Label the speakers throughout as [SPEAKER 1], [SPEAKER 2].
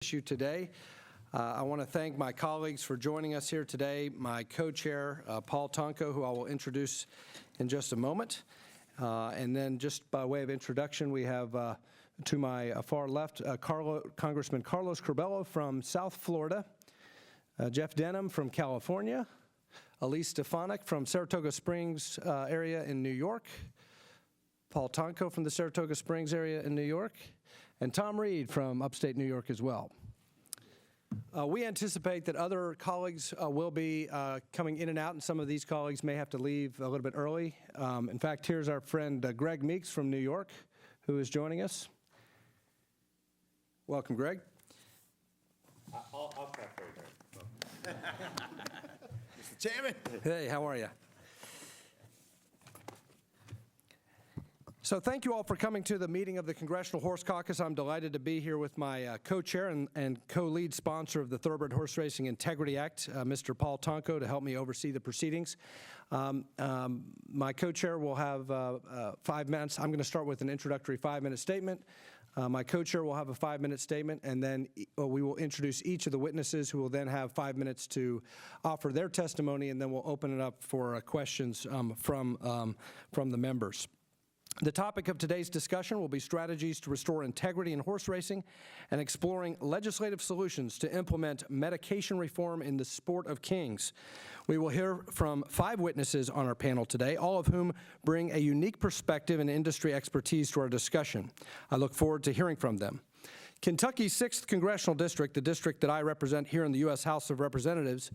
[SPEAKER 1] issue today. I want to thank my colleagues for joining us here today, my co-chair, Paul Tonko, who I will introduce in just a moment. And then just by way of introduction, we have to my far left, Congressman Carlos Curbelo from South Florida, Jeff Denham from California, Elise Stefanik from Saratoga Springs area in New York, Paul Tonko from the Saratoga Springs area in New York, and Tom Reed from upstate New York as well. We anticipate that other colleagues will be coming in and out, and some of these colleagues may have to leave a little bit early. In fact, here's our friend Greg Meeks from New York, who is joining us. Welcome, Greg.
[SPEAKER 2] I'll clap for you, Greg. Mr. Chairman.
[SPEAKER 1] Hey, how are you? So thank you all for coming to the meeting of the Congressional Horse Caucus. I'm delighted to be here with my co-chair and co-lead sponsor of the Thoroughbred Horse Racing Integrity Act, Mr. Paul Tonko, to help me oversee the proceedings. My co-chair will have 5 minutes. I'm going to start with an introductory 5-minute statement. My co-chair will have a 5-minute statement, and then we will introduce each of the witnesses, who will then have 5 minutes to offer their testimony, and then we'll open it up for questions from the members. The topic of today's discussion will be strategies to restore integrity in horse racing and exploring legislative solutions to implement medication reform in the sport of kings. We will hear from 5 witnesses on our panel today, all of whom bring a unique perspective and industry expertise to our discussion. I look forward to hearing from them. Kentucky's 6th Congressional District, the district that I represent here in the U.S. House of Representatives,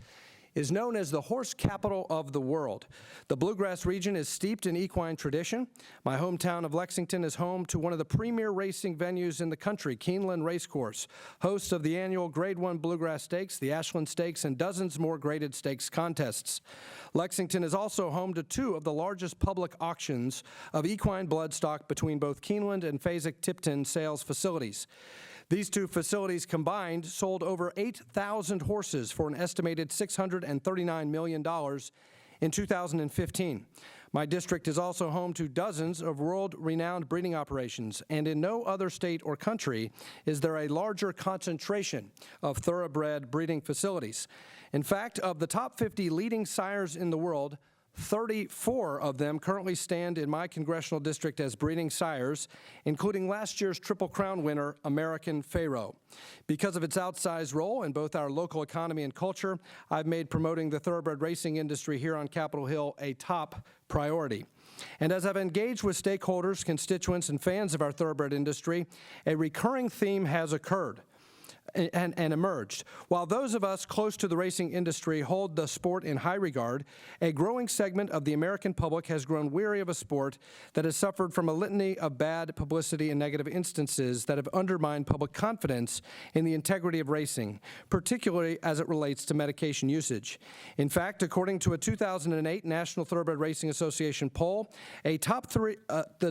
[SPEAKER 1] is known as the horse capital of the world. The Bluegrass region is steeped in equine tradition. My hometown of Lexington is home to one of the premier racing venues in the country, Keeneland Racecourse, host of the annual Grade 1 Bluegrass Stakes, the Ashland Stakes, and dozens more graded stakes contests. Lexington is also home to 2 of the largest public auctions of equine bloodstock between both Keeneland and Fasig-Tipton sales facilities. These 2 facilities combined sold over 8,000 horses for an estimated $639 million in 2015. My district is also home to dozens of world-renowned breeding operations, and in no other state or country is there a larger concentration of thoroughbred breeding facilities. In fact, of the top 50 leading sires in the world, 34 of them currently stand in my congressional district as breeding sires, including last year's Triple Crown winner, American Pharaoh. Because of its outsized role in both our local economy and culture, I've made promoting the thoroughbred racing industry here on Capitol Hill a top priority. And as I've engaged with stakeholders, constituents, and fans of our thoroughbred industry, a recurring theme has occurred and emerged. While those of us close to the racing industry hold the sport in high regard, a growing segment of the American public has grown weary of a sport that has suffered from a litany of bad publicity and negative instances that have undermined public confidence in the integrity of racing, particularly as it relates to medication usage. In fact, according to a 2008 National Thoroughbred Racing Association poll, the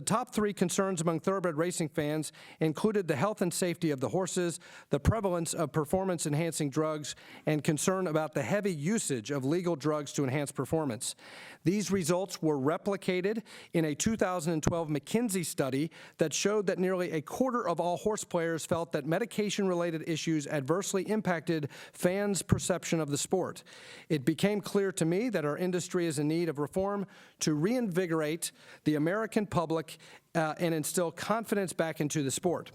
[SPEAKER 1] top three concerns among thoroughbred racing fans included the health and safety of the horses, the prevalence of performance-enhancing drugs, and concern about the heavy usage of legal drugs to enhance performance. These results were replicated in a 2012 McKinsey study that showed that nearly a quarter of all horse players felt that medication-related issues adversely impacted fans' perception of the sport. It became clear to me that our industry is in need of reform to reinvigorate the American public and instill confidence back into the sport.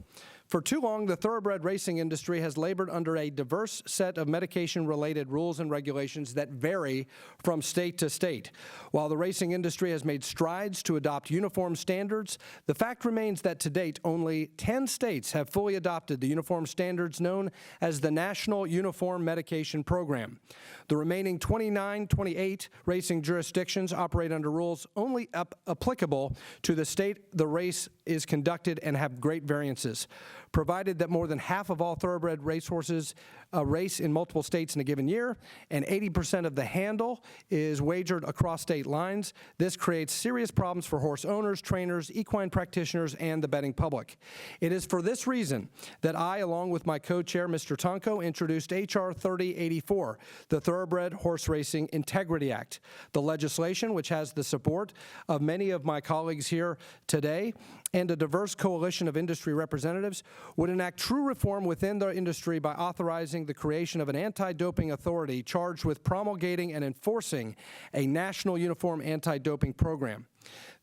[SPEAKER 1] For too long, the thoroughbred racing industry has labored under a diverse set of medication-related rules and regulations that vary from state to state. While the racing industry has made strides to adopt uniform standards, the fact remains that to date, only 10 states have fully adopted the uniform standards known as the National Uniform Medication Program. The remaining 28 racing jurisdictions operate under rules only applicable to the state the race is conducted and have great variances. Provided that more than half of all thoroughbred racehorses race in multiple states in a given year, and 80% of the handle is wagered across state lines, this creates serious problems for horse owners, trainers, equine practitioners, and the betting public. It is for this reason that I, along with my co-chair, Mr. Tonko, introduced H.R. 3084, the Thoroughbred Horse Racing Integrity Act. The legislation, which has the support of many of my colleagues here today, and a diverse coalition of industry representatives would enact true reform within the industry by authorizing the creation of an anti-doping authority charged with promulgating and enforcing a national uniform anti-doping program.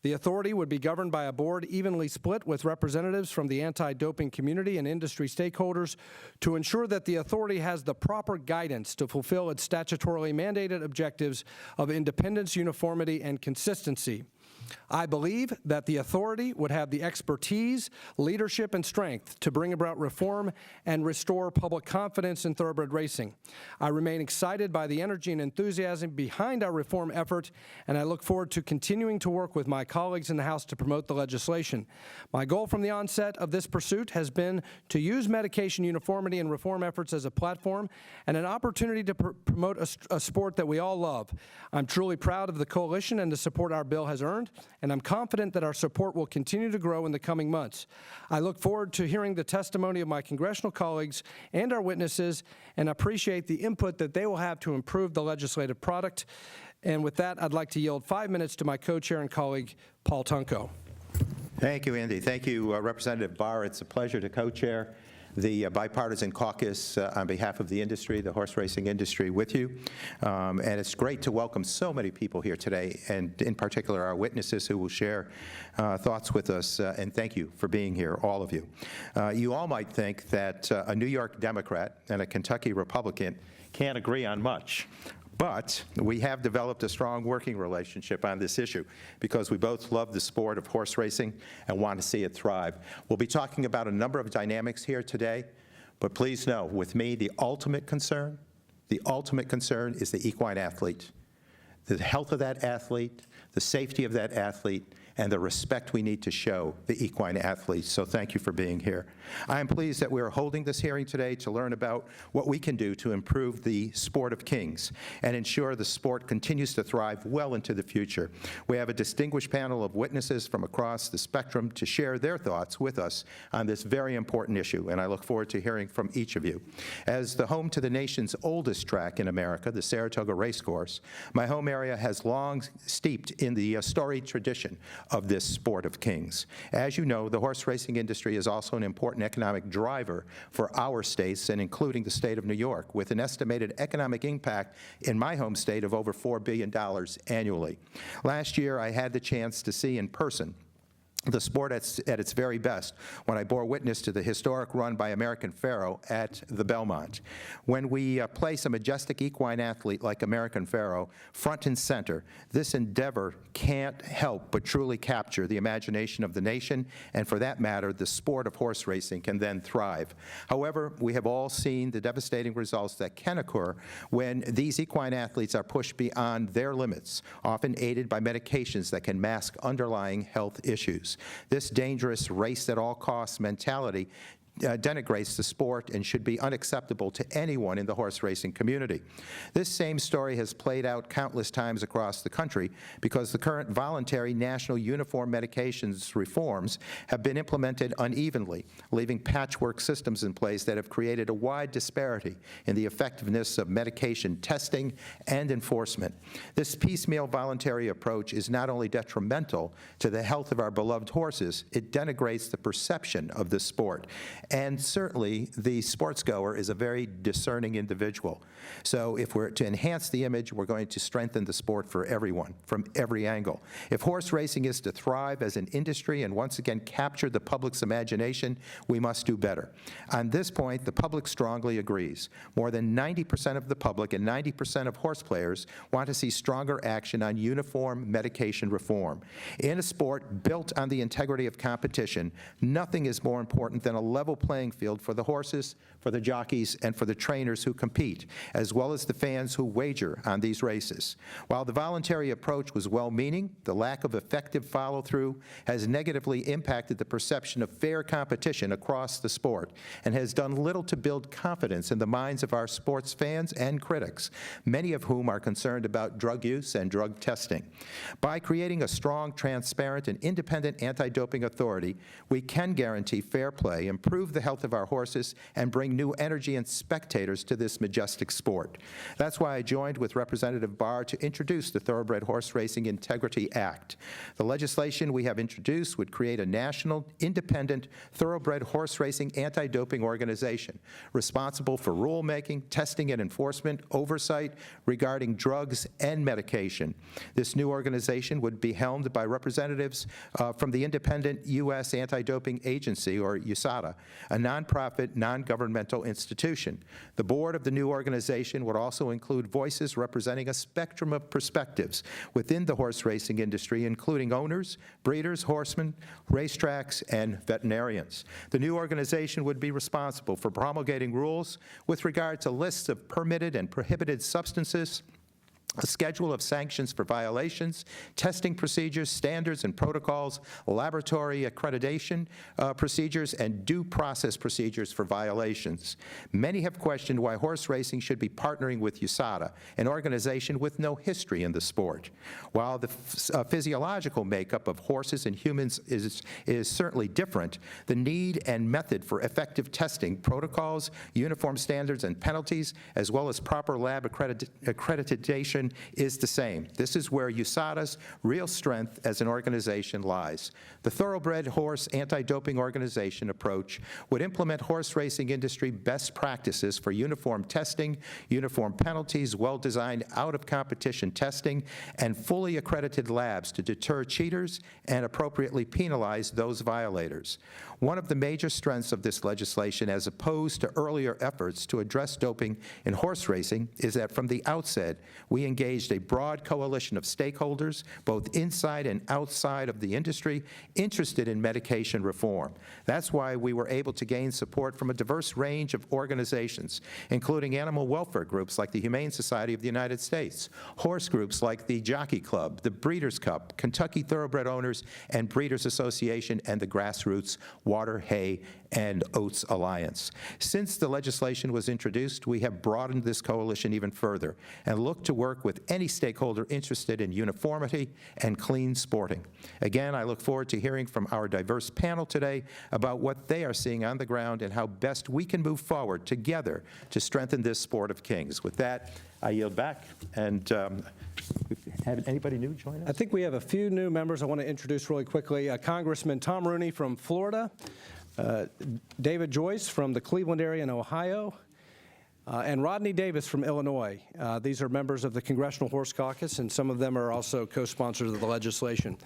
[SPEAKER 1] The authority would be governed by a board evenly split with representatives from the anti-doping community and industry stakeholders to ensure that the authority has the proper guidance to fulfill its statutorily mandated objectives of independence, uniformity, and consistency. I believe that the authority would have the expertise, leadership, and strength to bring about reform and restore public confidence in thoroughbred racing. I remain excited by the energy and enthusiasm behind our reform effort, and I look forward to continuing to work with my colleagues in the House to promote the legislation. My goal from the onset of this pursuit has been to use medication uniformity and reform efforts as a platform and an opportunity to promote a sport that we all love. I'm truly proud of the coalition and the support our bill has earned, and I'm confident that our support will continue to grow in the coming months. I look forward to hearing the testimony of my congressional colleagues and our witnesses, and appreciate the input that they will have to improve the legislative product. And with that, I'd like to yield 5 minutes to my co-chair and colleague, Paul Tunko.
[SPEAKER 3] Thank you, Andy. Thank you, Representative Barr. It's a pleasure to co-chair the bipartisan caucus on behalf of the industry, the horse racing industry, with you. And it's great to welcome so many people here today, and in particular our witnesses who will share thoughts with us. And thank you for being here, all of you. You all might think that a New York Democrat and a Kentucky Republican can't agree on much. But we have developed a strong working relationship on this issue because we both love the sport of horse racing and want to see it thrive. We'll be talking about a number of dynamics here today, but please know, with me, the ultimate concern is the equine athlete, the health of that athlete, the safety of that athlete, and the respect we need to show the equine athletes. So thank you for being here. I am pleased that we are holding this hearing today to learn about what we can do to improve the sport of kings and ensure the sport continues to thrive well into the future. We have a distinguished panel of witnesses from across the spectrum to share their thoughts with us on this very important issue, and I look forward to hearing from each of you. As the home to the nation's oldest track in America, the Saratoga Racecourse, my home area has long steeped in the storied tradition of this sport of kings. As you know, the horse racing industry is also an important economic driver for our states, and including the state of New York, with an estimated economic impact in my home state of over $4 billion annually. Last year, I had the chance to see in person the sport at its very best when I bore witness to the historic run by American Pharoah at the Belmont. When we place a majestic equine athlete like American Pharoah front and center, this endeavor can't help but truly capture the imagination of the nation, and for that matter, the sport of horse racing can then thrive. However, we have all seen the devastating results that can occur when these equine athletes are pushed beyond their limits, often aided by medications that can mask underlying health issues. This dangerous race at all costs mentality denigrates the sport and should be unacceptable to anyone in the horse racing community. This same story has played out countless times across the country because the current voluntary national uniform medications reforms have been implemented unevenly, leaving patchwork systems in place that have created a wide disparity in the effectiveness of medication testing and enforcement. This piecemeal voluntary approach is not only detrimental to the health of our beloved horses, it denigrates the perception of the sport. And certainly, the sportsgoer is a very discerning individual. So if we're to enhance the image, we're going to strengthen the sport for everyone, from every angle. If horse racing is to thrive as an industry and once again capture the public's imagination, we must do better. On this point, the public strongly agrees. More than 90% of the public and 90% of horse players want to see stronger action on uniform medication reform. In a sport built on the integrity of competition, nothing is more important than a level playing field for the horses, for the jockeys, and for the trainers who compete, as well as the fans who wager on these races. While the voluntary approach was well-meaning, the lack of effective follow-through has negatively impacted the perception of fair competition across the sport and has done little to build confidence in the minds of our sports fans and critics, many of whom are concerned about drug use and drug testing. By creating a strong, transparent, and independent anti-doping authority, we can guarantee fair play, improve improve the health of our horses and bring new energy and spectators to this majestic sport. That's why I joined with Representative Barr to introduce the Thoroughbred Horse Racing Integrity Act. The legislation we have introduced would create a national, independent, thoroughbred horse racing anti-doping organization responsible for rulemaking, testing and enforcement, oversight regarding drugs and medication. This new organization would be helmed by representatives from the independent U.S. Anti-Doping Agency, or USADA, a nonprofit, non-governmental institution. The board of the new organization would also include voices representing a spectrum of perspectives within the horse racing industry, including owners, breeders, horsemen, racetracks, and veterinarians. The new organization would be responsible for promulgating rules with regard to lists of permitted and prohibited substances, a schedule of sanctions for violations, testing procedures, standards and protocols, laboratory accreditation procedures, and due process procedures for violations. Many have questioned why horse racing should be partnering with USADA, an organization with no history in the sport. While the physiological makeup of horses and humans is certainly different, the need and method for effective testing, protocols, uniform standards and penalties, as well as proper lab accreditation is the same. This is where USADA's real strength as an organization lies. The Thoroughbred Horse Anti-Doping Organization approach would implement horse racing industry best practices for uniform testing, uniform penalties, well-designed out-of-competition testing, and fully accredited labs to deter cheaters and appropriately penalize those violators. One of the major strengths of this legislation, as opposed to earlier efforts to address doping in horse racing, is that from the outset, we engaged a broad coalition of stakeholders, both inside and outside of the industry, interested in medication reform. That's why we were able to gain support from a diverse range of organizations, including animal welfare groups like the Humane Society of the United States, horse groups like the Jockey Club, the Breeders' Cup, Kentucky Thoroughbred Owners and Breeders Association, and the grassroots Water, Hay, and Oats Alliance. Since the legislation was introduced, we have broadened this coalition even further and look to work with any stakeholder interested in uniformity and clean sporting. Again, I look forward to hearing from our diverse panel today about what they are seeing on the ground and how best we can move forward together to strengthen this sport of kings. With that, I yield back, and have anybody new join us?
[SPEAKER 1] I think we have a few new members I want to introduce really quickly. Congressman Tom Rooney from Florida, David Joyce from the Cleveland area in Ohio, and Rodney Davis from Illinois. These are members of the Congressional Horse Caucus, and some of them are also co-sponsors of the legislation.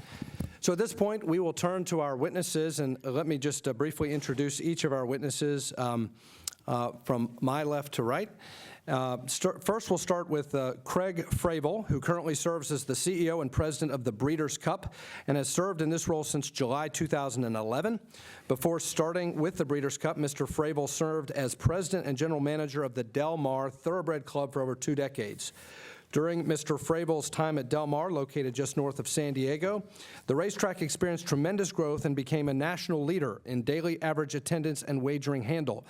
[SPEAKER 1] So at this point, we will turn to our witnesses, and let me just briefly introduce each of our witnesses from my left to right. First, we'll start with Craig Fravel, who currently serves as the CEO and president of the Breeders' Cup and has served in this role since July 2011. Before starting with the Breeders' Cup, Mr. Fravel served as president and general manager of the Del Mar Thoroughbred Club for over 2 decades. During Mr. Fravel's time at Del Mar, located just north of San Diego, the racetrack experienced tremendous growth and became a national leader in daily average attendance and wagering handle.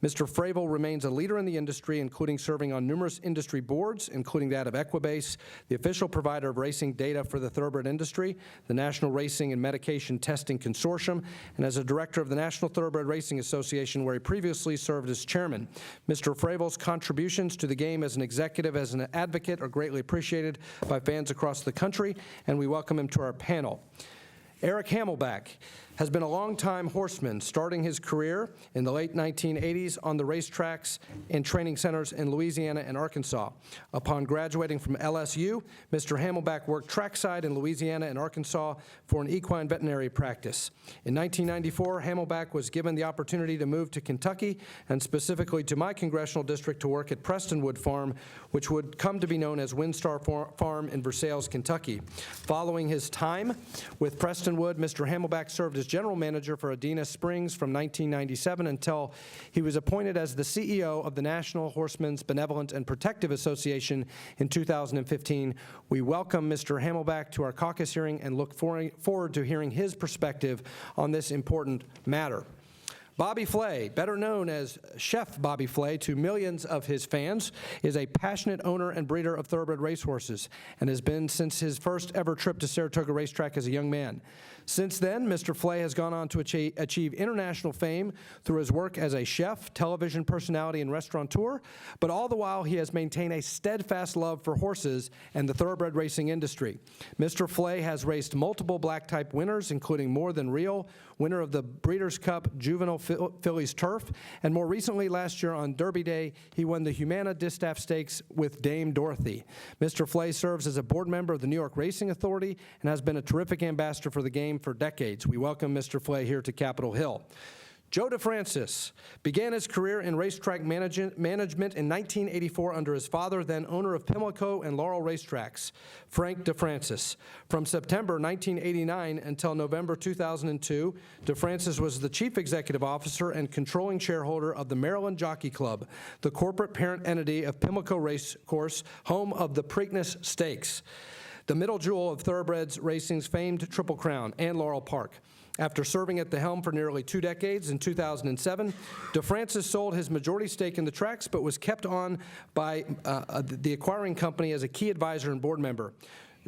[SPEAKER 1] Mr. Fravel remains a leader in the industry, including serving on numerous industry boards, including that of Equibase, the official provider of racing data for the thoroughbred industry, the National Racing and Medication Testing Consortium, and as a director of the National Thoroughbred Racing Association, where he previously served as chairman. Mr. Fravel's contributions to the game as an executive, as an advocate, are greatly appreciated by fans across the country, and we welcome him to our panel. Eric Hamelback has been a longtime horseman, starting his career in the late 1980s on the racetracks and training centers in Louisiana and Arkansas. Upon graduating from LSU, Mr. Hamelback worked trackside in Louisiana and Arkansas for an equine veterinary practice. In 1994, Hamelback was given the opportunity to move to Kentucky, and specifically to my congressional district, to work at Prestonwood Farm, which would come to be known as Windstar Farm in Versailles, Kentucky. Following his time with Prestonwood, Mr. Hamelback served as general manager for Adena Springs from 1997 until he was appointed as the CEO of the National Horsemen's Benevolent and Protective Association in 2015. We welcome Mr. Hamelback to our caucus hearing and look forward to hearing his perspective on this important matter. Bobby Flay, better known as Chef Bobby Flay to millions of his fans, is a passionate owner and breeder of thoroughbred racehorses and has been since his first ever trip to Saratoga Racetrack as a young man. Since then, Mr. Flay has gone on to achieve international fame through his work as a chef, television personality, and restaurateur, but all the while he has maintained a steadfast love for horses and the thoroughbred racing industry. Mr. Flay has raced multiple black-type winners, including More Than Real, winner of the Breeders' Cup Juvenile Fillies Turf, and more recently last year on Derby Day, he won the Humana Distaff Stakes with Dame Dorothy. Mr. Flay serves as a board member of the New York Racing Authority and has been a terrific ambassador for the game for decades. We welcome Mr. Flay here to Capitol Hill. Joe DeFrancis began his career in racetrack management in 1984 under his father, then owner of Pimlico and Laurel Racetracks, Frank DeFrancis. From September 1989 until November 2002, DeFrancis was the chief executive officer and controlling shareholder of the Maryland Jockey Club, the corporate parent entity of Pimlico Racecourse, home of the Preakness Stakes, the middle jewel of thoroughbreds racing's famed Triple Crown, and Laurel Park. After serving at the helm for nearly 2 decades, in 2007, DeFrancis sold his majority stake in the tracks, but was kept on by the acquiring company as a key advisor and board member.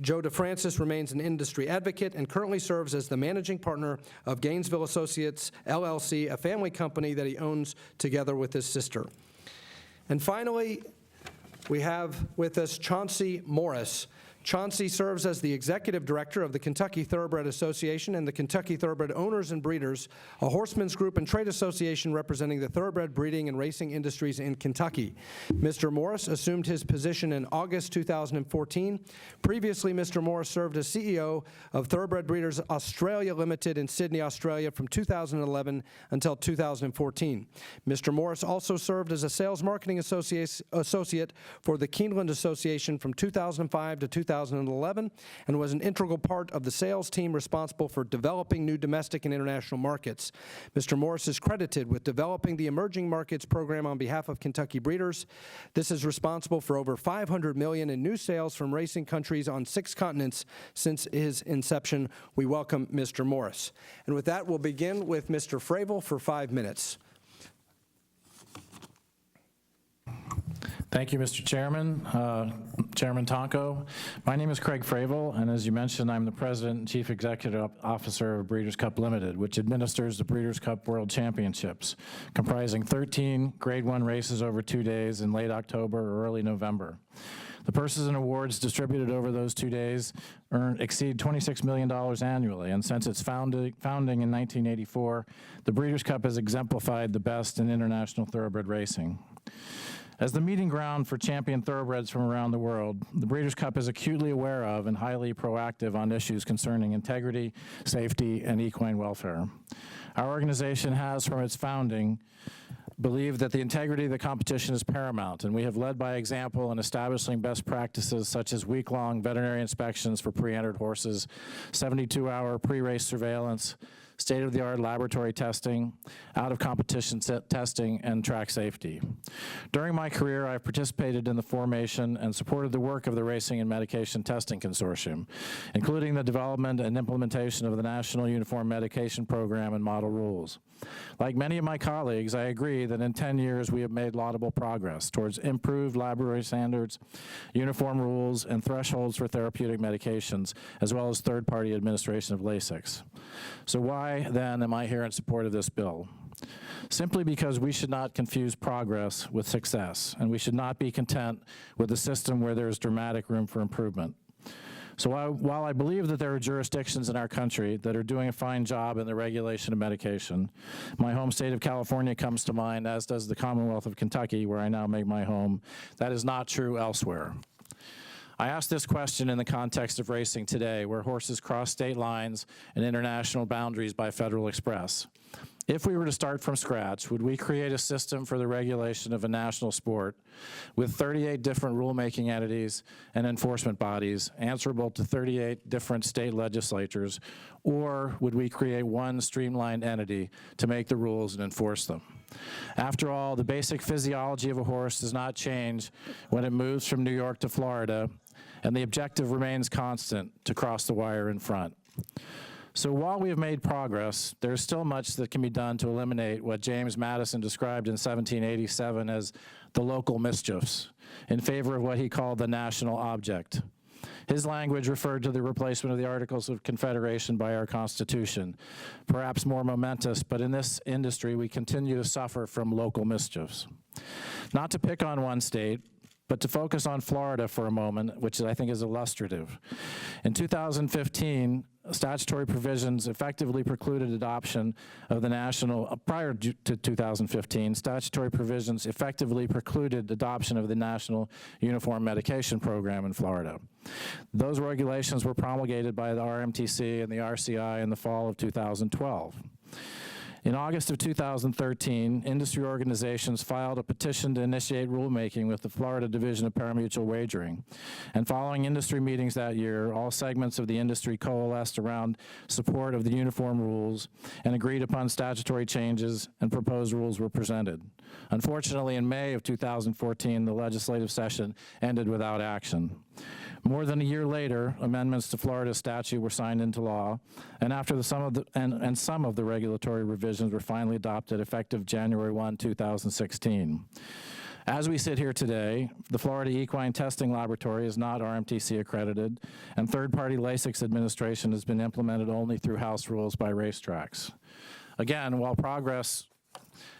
[SPEAKER 1] Joe DeFrancis remains an industry advocate and currently serves as the managing partner of Gainesville Associates, LLC, a family company that he owns together with his sister. And finally, we have with us Chauncey Morris. Chauncey serves as the executive director of the Kentucky Thoroughbred Association and the Kentucky Thoroughbred Owners and Breeders, a horsemen's group and trade association representing the thoroughbred breeding and racing industries in Kentucky. Mr. Morris assumed his position in August 2014. Previously, Mr. Morris served as CEO of Thoroughbred Breeders Australia Limited in Sydney, Australia from 2011 until 2014. Mr. Morris also served as a sales marketing associate for the Keeneland Association from 2005 to 2011 and was an integral part of the sales team responsible for developing new domestic and international markets. Mr. Morris is credited with developing the Emerging Markets program on behalf of Kentucky breeders. This is responsible for over $500 million in new sales from racing countries on 6 continents since his inception. We welcome Mr. Morris. And with that, we'll begin with Mr. Fravel for 5 minutes.
[SPEAKER 4] Thank you, Mr. Chairman, Chairman Tonko. My name is Craig Fravel, and as you mentioned, I'm the President and Chief Executive Officer of Breeders' Cup Limited, which administers the Breeders' Cup World Championships, comprising 13 Grade 1 races over 2 days in late October or early November. The purses and awards distributed over those 2 days exceed $26 million annually, and since its founding in 1984, the Breeders' Cup has exemplified the best in international thoroughbred racing. As the meeting ground for champion thoroughbreds from around the world, the Breeders' Cup is acutely aware of and highly proactive on issues concerning integrity, safety, and equine welfare. Our organization has, from its founding, believed that the integrity of the competition is paramount, and we have led by example in establishing best practices such as week-long veterinary inspections for pre-entered horses, 72-hour pre-race surveillance, state-of-the-art laboratory testing, out-of-competition testing, and track safety. During my career, I've participated in the formation and supported the work of the Racing and Medication Testing Consortium, including the development and implementation of the National Uniform Medication Program and model rules. Like many of my colleagues, I agree that in 10 years we have made laudable progress towards improved laboratory standards, uniform rules, and thresholds for therapeutic medications, as well as third-party administration of Lasix. So why, then, am I here in support of this bill? Simply because we should not confuse progress with success, and we should not be content with a system where there is dramatic room for improvement. So while I believe that there are jurisdictions in our country that are doing a fine job in the regulation of medication, my home state of California comes to mind, as does the Commonwealth of Kentucky, where I now make my home. That is not true elsewhere. I ask this question in the context of racing today, where horses cross state lines and international boundaries by Federal Express. If we were to start from scratch, would we create a system for the regulation of a national sport with 38 different rulemaking entities and enforcement bodies answerable to 38 different state legislatures, or would we create one streamlined entity to make the rules and enforce them? After all, the basic physiology of a horse does not change when it moves from New York to Florida, and the objective remains constant: to cross the wire in front. So while we have made progress, there is still much that can be done to eliminate what James Madison described in 1787 as the local mischiefs, in favor of what he called the national object. His language referred to the replacement of the Articles of Confederation by our Constitution, perhaps more momentous, but in this industry, we continue to suffer from local mischiefs. Not to pick on one state, but to focus on Florida for a moment, which I think is illustrative. In 2015, statutory provisions effectively precluded adoption of the national, prior to 2015, statutory provisions effectively precluded adoption of the National Uniform Medication Program in Florida. Those regulations were promulgated by the RMTC and the RCI in the fall of 2012. In August of 2013, industry organizations filed a petition to initiate rulemaking with the Florida Division of Parimutuel Wagering. And following industry meetings that year, all segments of the industry coalesced around support of the uniform rules and agreed upon statutory changes, and proposed rules were presented. Unfortunately, in May of 2014, the legislative session ended without action. More than a year later, amendments to Florida's statute were signed into law, and after some of the regulatory revisions were finally adopted effective January 1, 2016. As we sit here today, the Florida Equine Testing Laboratory is not RMTC accredited, and third-party LASIX administration has been implemented only through house rules by racetracks. Again, while progress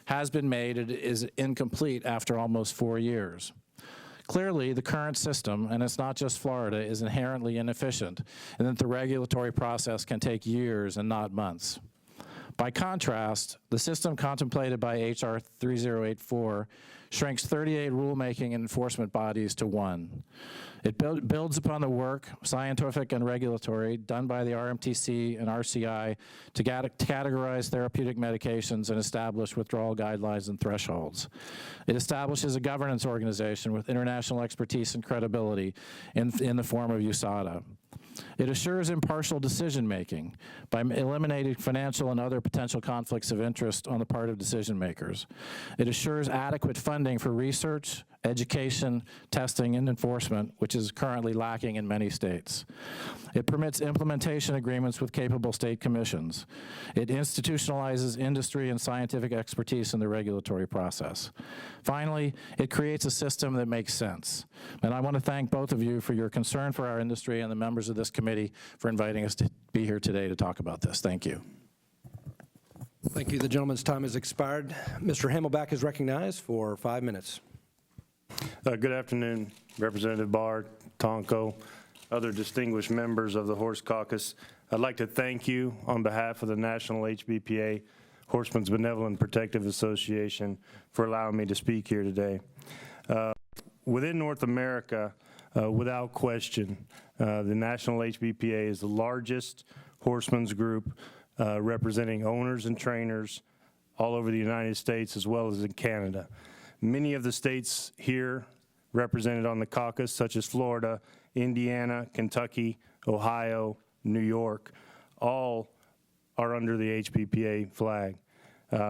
[SPEAKER 4] has been made, it is incomplete after almost 4 years. Clearly, the current system, and it's not just Florida, is inherently inefficient, and that the regulatory process can take years and not months. By contrast, the system contemplated by H.R. 3084 shrinks 38 rulemaking and enforcement bodies to one. It builds upon the work, scientific and regulatory, done by the RMTC and RCI to categorize therapeutic medications and establish withdrawal guidelines and thresholds. It establishes a governance organization with international expertise and credibility in the form of USADA. It assures impartial decision-making by eliminating financial and other potential conflicts of interest on the part of decision makers. It assures adequate funding for research, education, testing, and enforcement, which is currently lacking in many states. It permits implementation agreements with capable state commissions. It institutionalizes industry and scientific expertise in the regulatory process. Finally, it creates a system that makes sense. And I want to thank both of you for your concern for our industry and the members of this committee for inviting us to be here today to talk about this. Thank you.
[SPEAKER 1] Thank you. The gentleman's time has expired. Mr. Hamelback is recognized for 5 minutes.
[SPEAKER 5] Good afternoon, Representative Barr, Tonko, other distinguished members of the Horse Caucus. I'd like to thank you on behalf of the National HBPA, Horsemen's Benevolent Protective Association, for allowing me to speak here today. Within North America, without question, the National HBPA is the largest horsemen's group representing owners and trainers all over the United States as well as in Canada. Many of the states here represented on the caucus, such as Florida, Indiana, Kentucky, Ohio, New York, all are under the HBPA flag.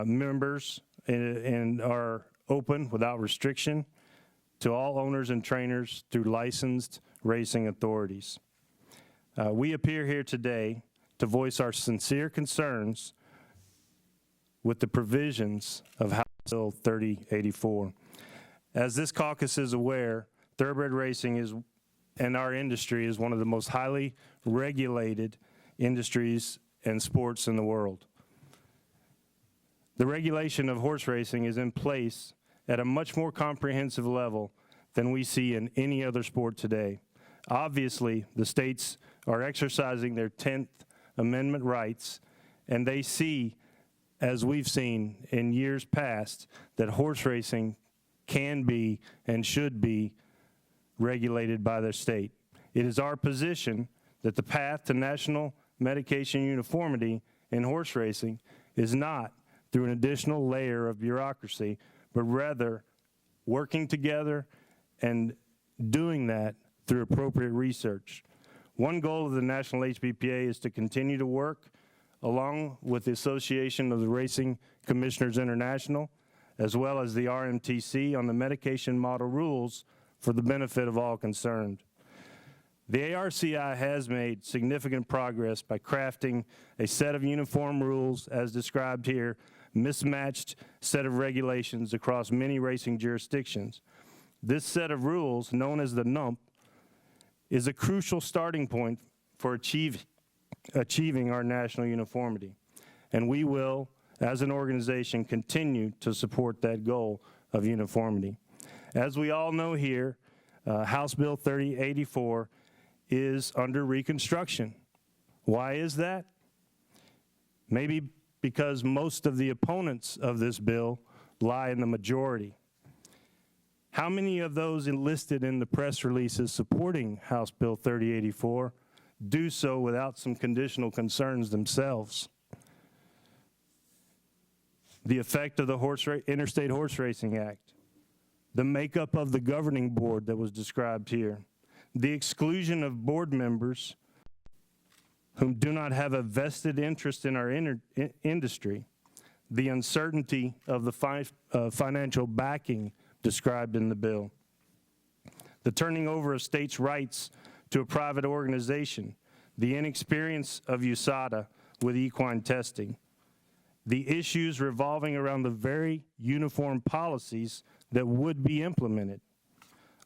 [SPEAKER 5] Members and are open without restriction to all owners and trainers through licensed racing authorities. We appear here today to voice our sincere concerns with the provisions of House Bill 3084. As this caucus is aware, thoroughbred racing is, and our industry is one of the most highly regulated industries and sports in the world. The regulation of horse racing is in place at a much more comprehensive level than we see in any other sport today. Obviously, the states are exercising their 10th Amendment rights, and they see, as we've seen in years past, that horse racing can be and should be regulated by their state. It is our position that the path to national medication uniformity in horse racing is not through an additional layer of bureaucracy, but rather working together and doing that through appropriate research. One goal of the National HBPA is to continue to work along with the Association of the Racing Commissioners International, as well as the RMTC, on the medication model rules for the benefit of all concerned. The ARCI has made significant progress by crafting a set of uniform rules, as described here, mismatched set of regulations across many racing jurisdictions. This set of rules, known as the NUMP, is a crucial starting point for achieving our national uniformity. And we will, as an organization, continue to support that goal of uniformity. As we all know here, House Bill 3084 is under reconstruction. Why is that? Maybe because most of the opponents of this bill lie in the majority. How many of those enlisted in the press releases supporting House Bill 3084 do so without some conditional concerns themselves? The effect of the Interstate Horse Racing Act, the makeup of the governing board that was described here, the exclusion of board members whom do not have a vested interest in our industry, the uncertainty of the financial backing described in the bill, the turning over of states' rights to a private organization, the inexperience of USADA with equine testing, the issues revolving around the very uniform policies that would be implemented,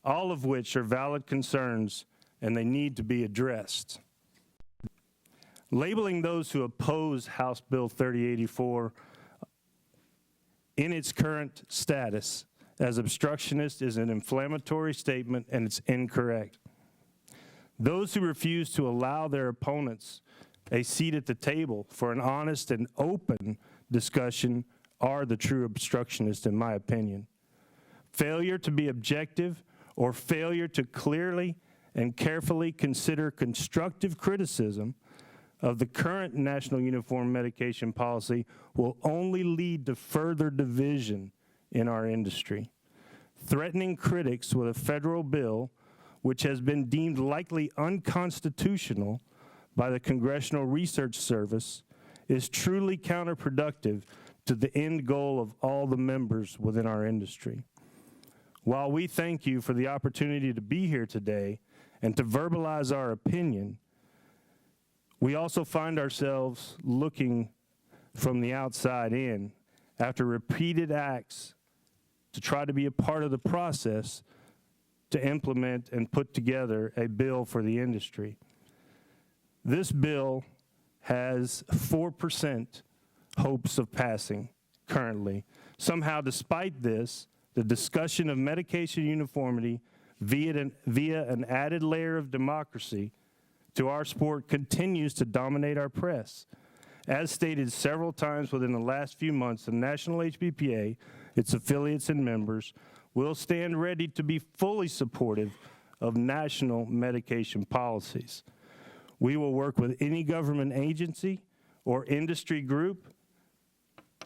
[SPEAKER 5] all of which are valid concerns and they need to be addressed. Labeling those who oppose House Bill 3084 in its current status as obstructionist is an inflammatory statement and it's incorrect. Those who refuse to allow their opponents a seat at the table for an honest and open discussion are the true obstructionists, in my opinion. Failure to be objective or failure to clearly and carefully consider constructive criticism of the current national uniform medication policy will only lead to further division in our industry. Threatening critics with a federal bill which has been deemed likely unconstitutional by the Congressional Research Service is truly counterproductive to the end goal of all the members within our industry. While we thank you for the opportunity to be here today and to verbalize our opinion, we also find ourselves looking from the outside in after repeated acts to try to be a part of the process to implement and put together a bill for the industry. This bill has 4% hopes of passing currently. Somehow, despite this, the discussion of medication uniformity via an added layer of democracy to our sport continues to dominate our press. As stated several times within the last few months, the National HBPA, its affiliates and members, will stand ready to be fully supportive of national medication policies. We will work with any government agency or industry group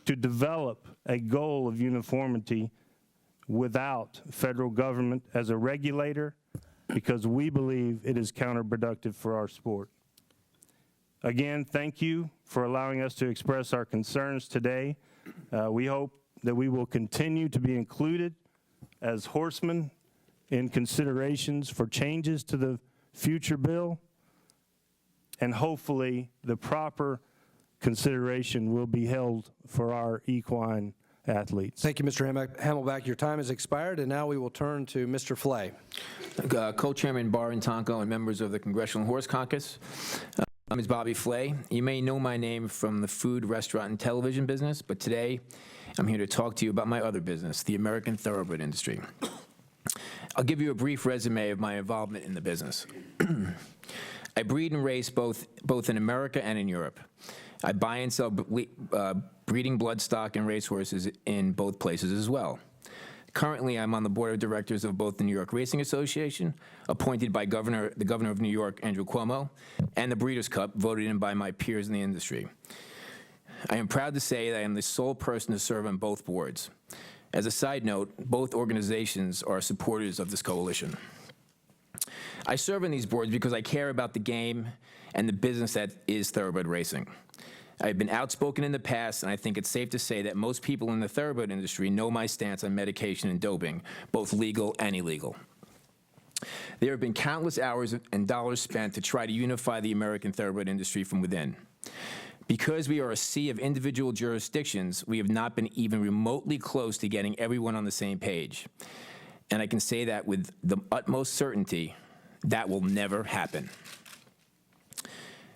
[SPEAKER 5] to develop a goal of uniformity without federal government as a regulator, because we believe it is counterproductive for our sport. Again, thank you for allowing us to express our concerns today. We hope that we will continue to be included as horsemen in considerations for changes to the future bill, and hopefully the proper consideration will be held for our equine athletes.
[SPEAKER 1] Thank you, Mr. Hamelback. Your time has expired, and now we will turn to Mr. Flay.
[SPEAKER 6] Co-Chairman Barr and Tonko and members of the Congressional Horse Caucus. My name is Bobby Flay. You may know my name from the food, restaurant, and television business, but today I'm here to talk to you about my other business, the American thoroughbred industry. I'll give you a brief resume of my involvement in the business. I breed and race both in America and in Europe. I buy and sell breeding bloodstock and racehorses in both places as well. Currently, I'm on the board of directors of both the New York Racing Association, appointed by the Governor of New York, Andrew Cuomo, and the Breeders' Cup, voted in by my peers in the industry. I am proud to say that I am the sole person to serve on both boards. As a side note, both organizations are supporters of this coalition. I serve on these boards because I care about the game and the business that is thoroughbred racing. I've been outspoken in the past, and I think it's safe to say that most people in the thoroughbred industry know my stance on medication and doping, both legal and illegal. There have been countless hours and dollars spent to try to unify the American thoroughbred industry from within. Because we are a sea of individual jurisdictions, we have not been even remotely close to getting everyone on the same page. And I can say that with the utmost certainty That will never happen.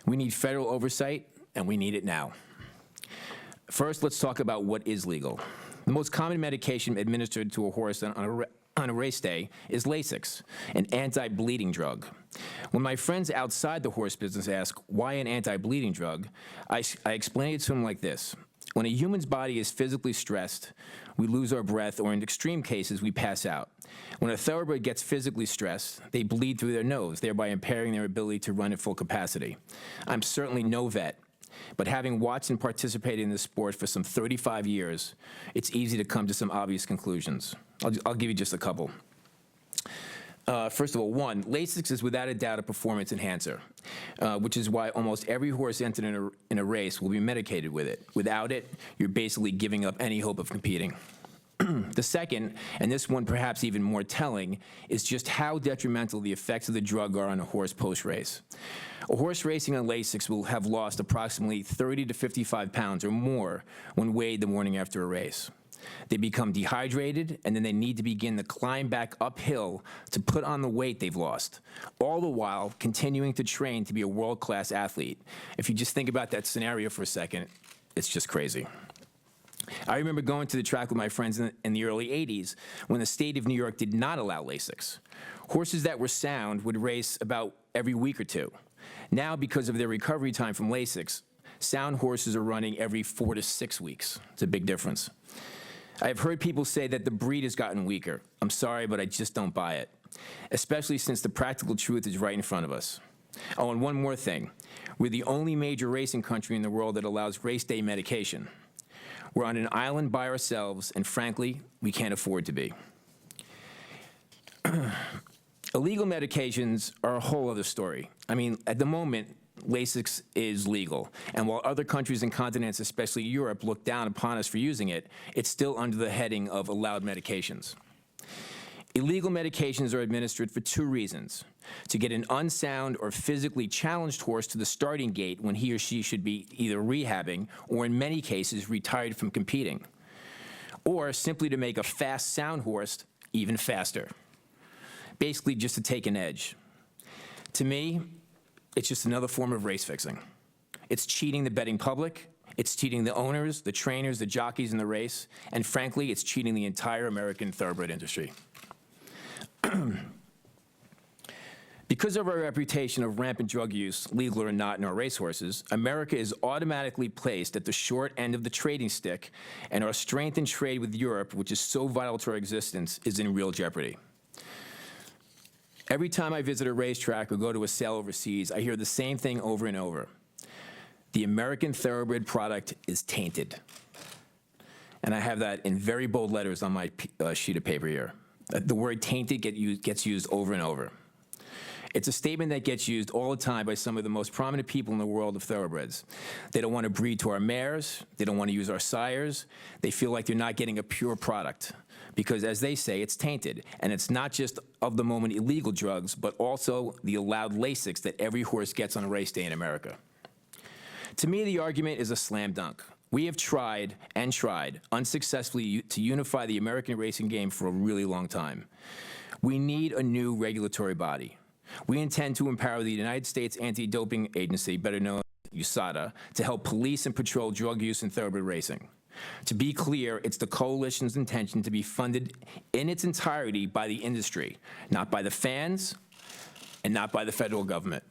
[SPEAKER 6] We need federal oversight, and we need it now. First, let's talk about what is legal. The most common medication administered to a horse on a race day is Lasix, an anti-bleeding drug. When my friends outside the horse business ask, why an anti-bleeding drug, I explain it to them like this. When a human's body is physically stressed, we lose our breath, or in extreme cases, we pass out. When a thoroughbred gets physically stressed, they bleed through their nose, thereby impairing their ability to run at full capacity. I'm certainly no vet, but having watched and participated in this sport for some 35 years, it's easy to come to some obvious conclusions. I'll give you just a couple. First of all, one, Lasix is without a doubt a performance enhancer, which is why almost every horse entered in a race will be medicated with it. Without it, you're basically giving up any hope of competing. The second, and this one perhaps even more telling, is just how detrimental the effects of the drug are on a horse post-race. A horse racing on Lasix will have lost approximately 30 to 55 pounds or more when weighed the morning after a race. They become dehydrated, and then they need to begin to climb back uphill to put on the weight they've lost, all the while continuing to train to be a world-class athlete. If you just think about that scenario for a second, it's just crazy. I remember going to the track with my friends in the early 80s when the state of New York did not allow Lasix. Horses that were sound would race about every week or two. Now, because of their recovery time from Lasix, sound horses are running every 4 to 6 weeks. It's a big difference. I have heard people say that the breed has gotten weaker. I'm sorry, but I just don't buy it, especially since the practical truth is right in front of us. Oh, and one more thing. We're the only major racing country in the world that allows race day medication. We're on an island by ourselves, and frankly, we can't afford to be. Illegal medications are a whole other story. I mean, at the moment, Lasix is legal, and while other countries and continents, especially Europe, look down upon us for using it, it's still under the heading of allowed medications. Illegal medications are administered for 2 reasons: to get an unsound or physically challenged horse to the starting gate when he or she should be either rehabbing or, in many cases, retired from competing, or simply to make a fast, sound horse even faster, basically just to take an edge. To me, it's just another form of race fixing. It's cheating the betting public, it's cheating the owners, the trainers, the jockeys in the race, and frankly, it's cheating the entire American thoroughbred industry. Because of our reputation of rampant drug use, legal or not, in our racehorses, America is automatically placed at the short end of the trading stick, and our strength in trade with Europe, which is so vital to our existence, is in real jeopardy. Every time I visit a racetrack or go to a sale overseas, I hear the same thing over and over. The American thoroughbred product is tainted. And I have that in very bold letters on my sheet of paper here. The word tainted gets used over and over. It's a statement that gets used all the time by some of the most prominent people in the world of thoroughbreds. They don't want to breed to our mares. They don't want to use our sires. They feel like they're not getting a pure product because, as they say, it's tainted. And it's not just of the moment illegal drugs, but also the allowed Lasix that every horse gets on a race day in America. To me, the argument is a slam dunk. We have tried and tried unsuccessfully to unify the American racing game for a really long time. We need a new regulatory body. We intend to empower the United States Anti-Doping Agency, better known as USADA, to help police and patrol drug use in thoroughbred racing. To be clear, it's the coalition's intention to be funded in its entirety by the industry, not by the fans and not by the federal government.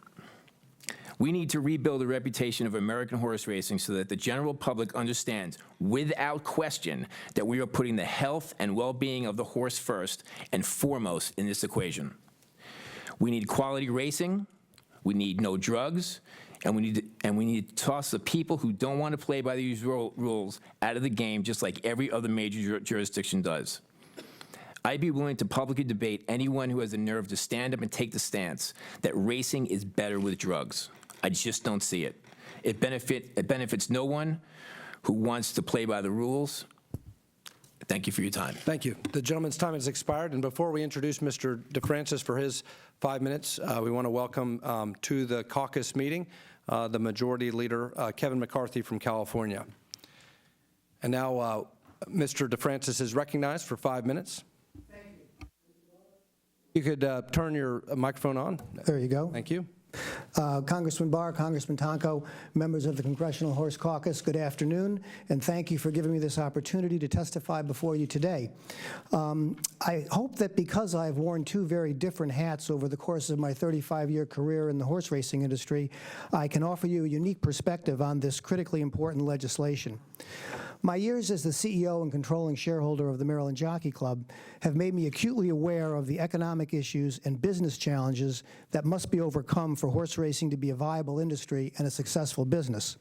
[SPEAKER 6] We need to rebuild the reputation of American horse racing so that the general public understands without question that we are putting the health and well-being of the horse first and foremost in this equation. We need quality racing, we need no drugs, and we need to toss the people who don't want to play by these rules out of the game just like every other major jurisdiction does. I'd be willing to publicly debate anyone who has the nerve to stand up and take the stance that racing is better with drugs. I just don't see it. It benefits no one who wants to play by the rules. Thank you for your time.
[SPEAKER 1] Thank you. The gentleman's time has expired, and before we introduce Mr. DeFrancis for his 5 minutes, we want to welcome to the caucus meeting the Majority Leader, Kevin McCarthy from California. And now Mr. DeFrancis is recognized for 5 minutes.
[SPEAKER 7] Thank you.
[SPEAKER 1] You could turn your microphone on.
[SPEAKER 7] There you go.
[SPEAKER 1] Thank you.
[SPEAKER 7] Congressman Barr, Congressman Tonko, members of the Congressional Horse Caucus, good afternoon, and thank you for giving me this opportunity to testify before you today. I hope that because I've worn two very different hats over the course of my 35-year career in the horse racing industry, I can offer you a unique perspective on this critically important legislation. My years as the CEO and controlling shareholder of the Maryland Jockey Club have made me acutely aware of the economic issues and business challenges that must be overcome for horse racing to be a viable industry and a successful business.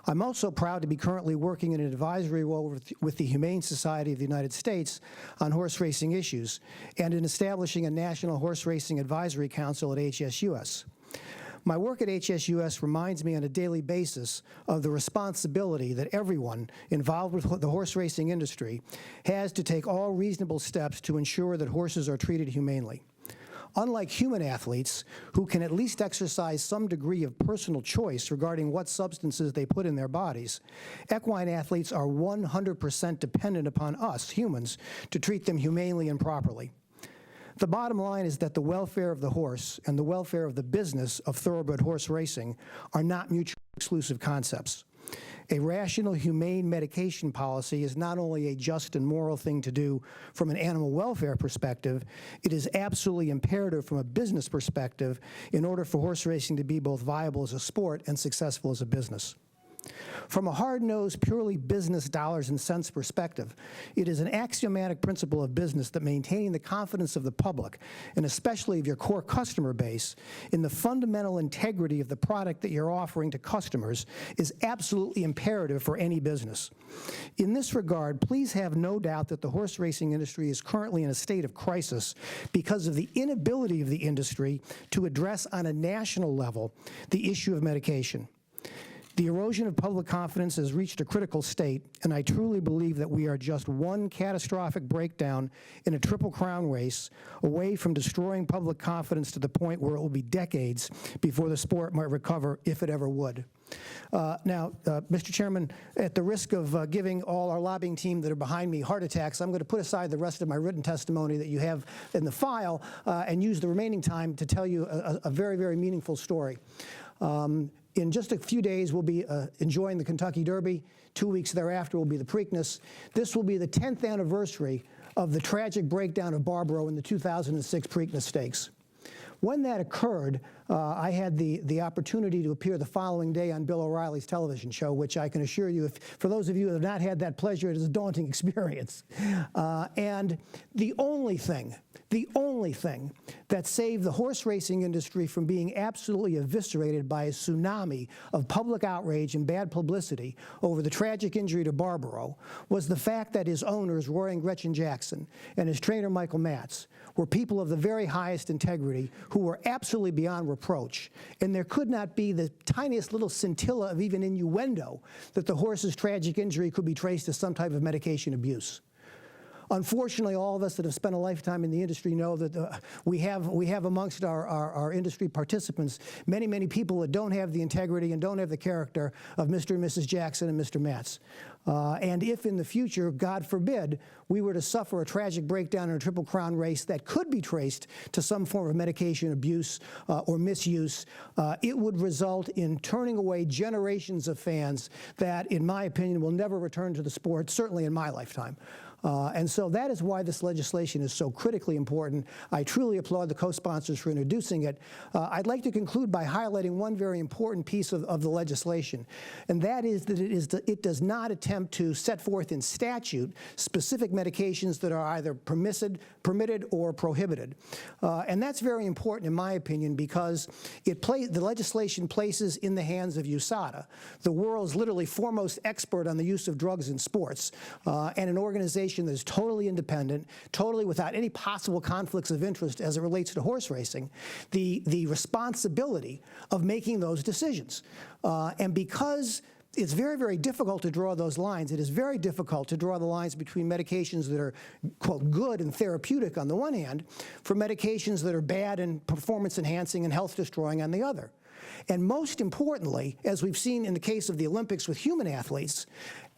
[SPEAKER 7] I'm also proud to be currently working in an advisory role with the Humane Society of the United States on horse racing issues and in establishing a National Horse Racing Advisory Council at HSUS. My work at HSUS reminds me on a daily basis of the responsibility that everyone involved with the horse racing industry has to take all reasonable steps to ensure that horses are treated humanely. Unlike human athletes, who can at least exercise some degree of personal choice regarding what substances they put in their bodies, equine athletes are 100% dependent upon us, humans, to treat them humanely and properly. The bottom line is that the welfare of the horse and the welfare of the business of thoroughbred horse racing are not mutually exclusive concepts. A rational, humane medication policy is not only a just and moral thing to do from an animal welfare perspective, it is absolutely imperative from a business perspective in order for horse racing to be both viable as a sport and successful as a business. From a hard-nosed, purely business dollars and cents perspective, it is an axiomatic principle of business that maintaining the confidence of the public, and especially of your core customer base, in the fundamental integrity of the product that you're offering to customers is absolutely imperative for any business. In this regard, please have no doubt that the horse racing industry is currently in a state of crisis because of the inability of the industry to address on a national level the issue of medication. The erosion of public confidence has reached a critical state, and I truly believe that we are just one catastrophic breakdown in a Triple Crown race away from destroying public confidence to the point where it will be decades before the sport might recover, if it ever would. Mr. Chairman, at the risk of giving all our lobbying team that are behind me heart attacks, I'm going to put aside the rest of my written testimony that you have in the file and use the remaining time to tell you a very, very meaningful story. In just a few days, we'll be enjoying the Kentucky Derby. 2 weeks thereafter will be the Preakness. This will be the 10th anniversary of the tragic breakdown of Barbaro in the 2006 Preakness Stakes. When that occurred, I had the opportunity to appear the following day on Bill O'Reilly's television show, which I can assure you, for those of you who have not had that pleasure, it is a daunting experience. And the only thing that saved the horse racing industry from being absolutely eviscerated by a tsunami of public outrage and bad publicity over the tragic injury to Barbaro was the fact that his owners, Roy and Gretchen Jackson, and his trainer, Michael Matz, were people of the very highest integrity who were absolutely beyond reproach. And there could not be the tiniest little scintilla of even innuendo that the horse's tragic injury could be traced to some type of medication abuse. Unfortunately, all of us that have spent a lifetime in the industry know that we have amongst our industry participants many people that don't have the integrity and don't have the character of Mr. and Mrs. Jackson and Mr. Matz. And if in the future, God forbid, we were to suffer a tragic breakdown in a Triple Crown race that could be traced to some form of medication abuse or misuse, it would result in turning away generations of fans that, in my opinion, will never return to the sport, certainly in my lifetime. And so that is why this legislation is so critically important. I truly applaud the co-sponsors for introducing it. I'd like to conclude by highlighting one very important piece of the legislation, and that is that it does not attempt to set forth in statute specific medications that are either permitted or prohibited. And that's very important, in my opinion, because the legislation places in the hands of USADA, the world's literally foremost expert on the use of drugs in sports, and an organization that is totally independent, totally without any possible conflicts of interest as it relates to horse racing, the responsibility of making those decisions. And because it's very, very difficult to draw those lines. It is very difficult to draw the lines between medications that are, quote, good and therapeutic on the one hand, for medications that are bad and performance enhancing and health destroying on the other. And most importantly, as we've seen in the case of the Olympics with human athletes,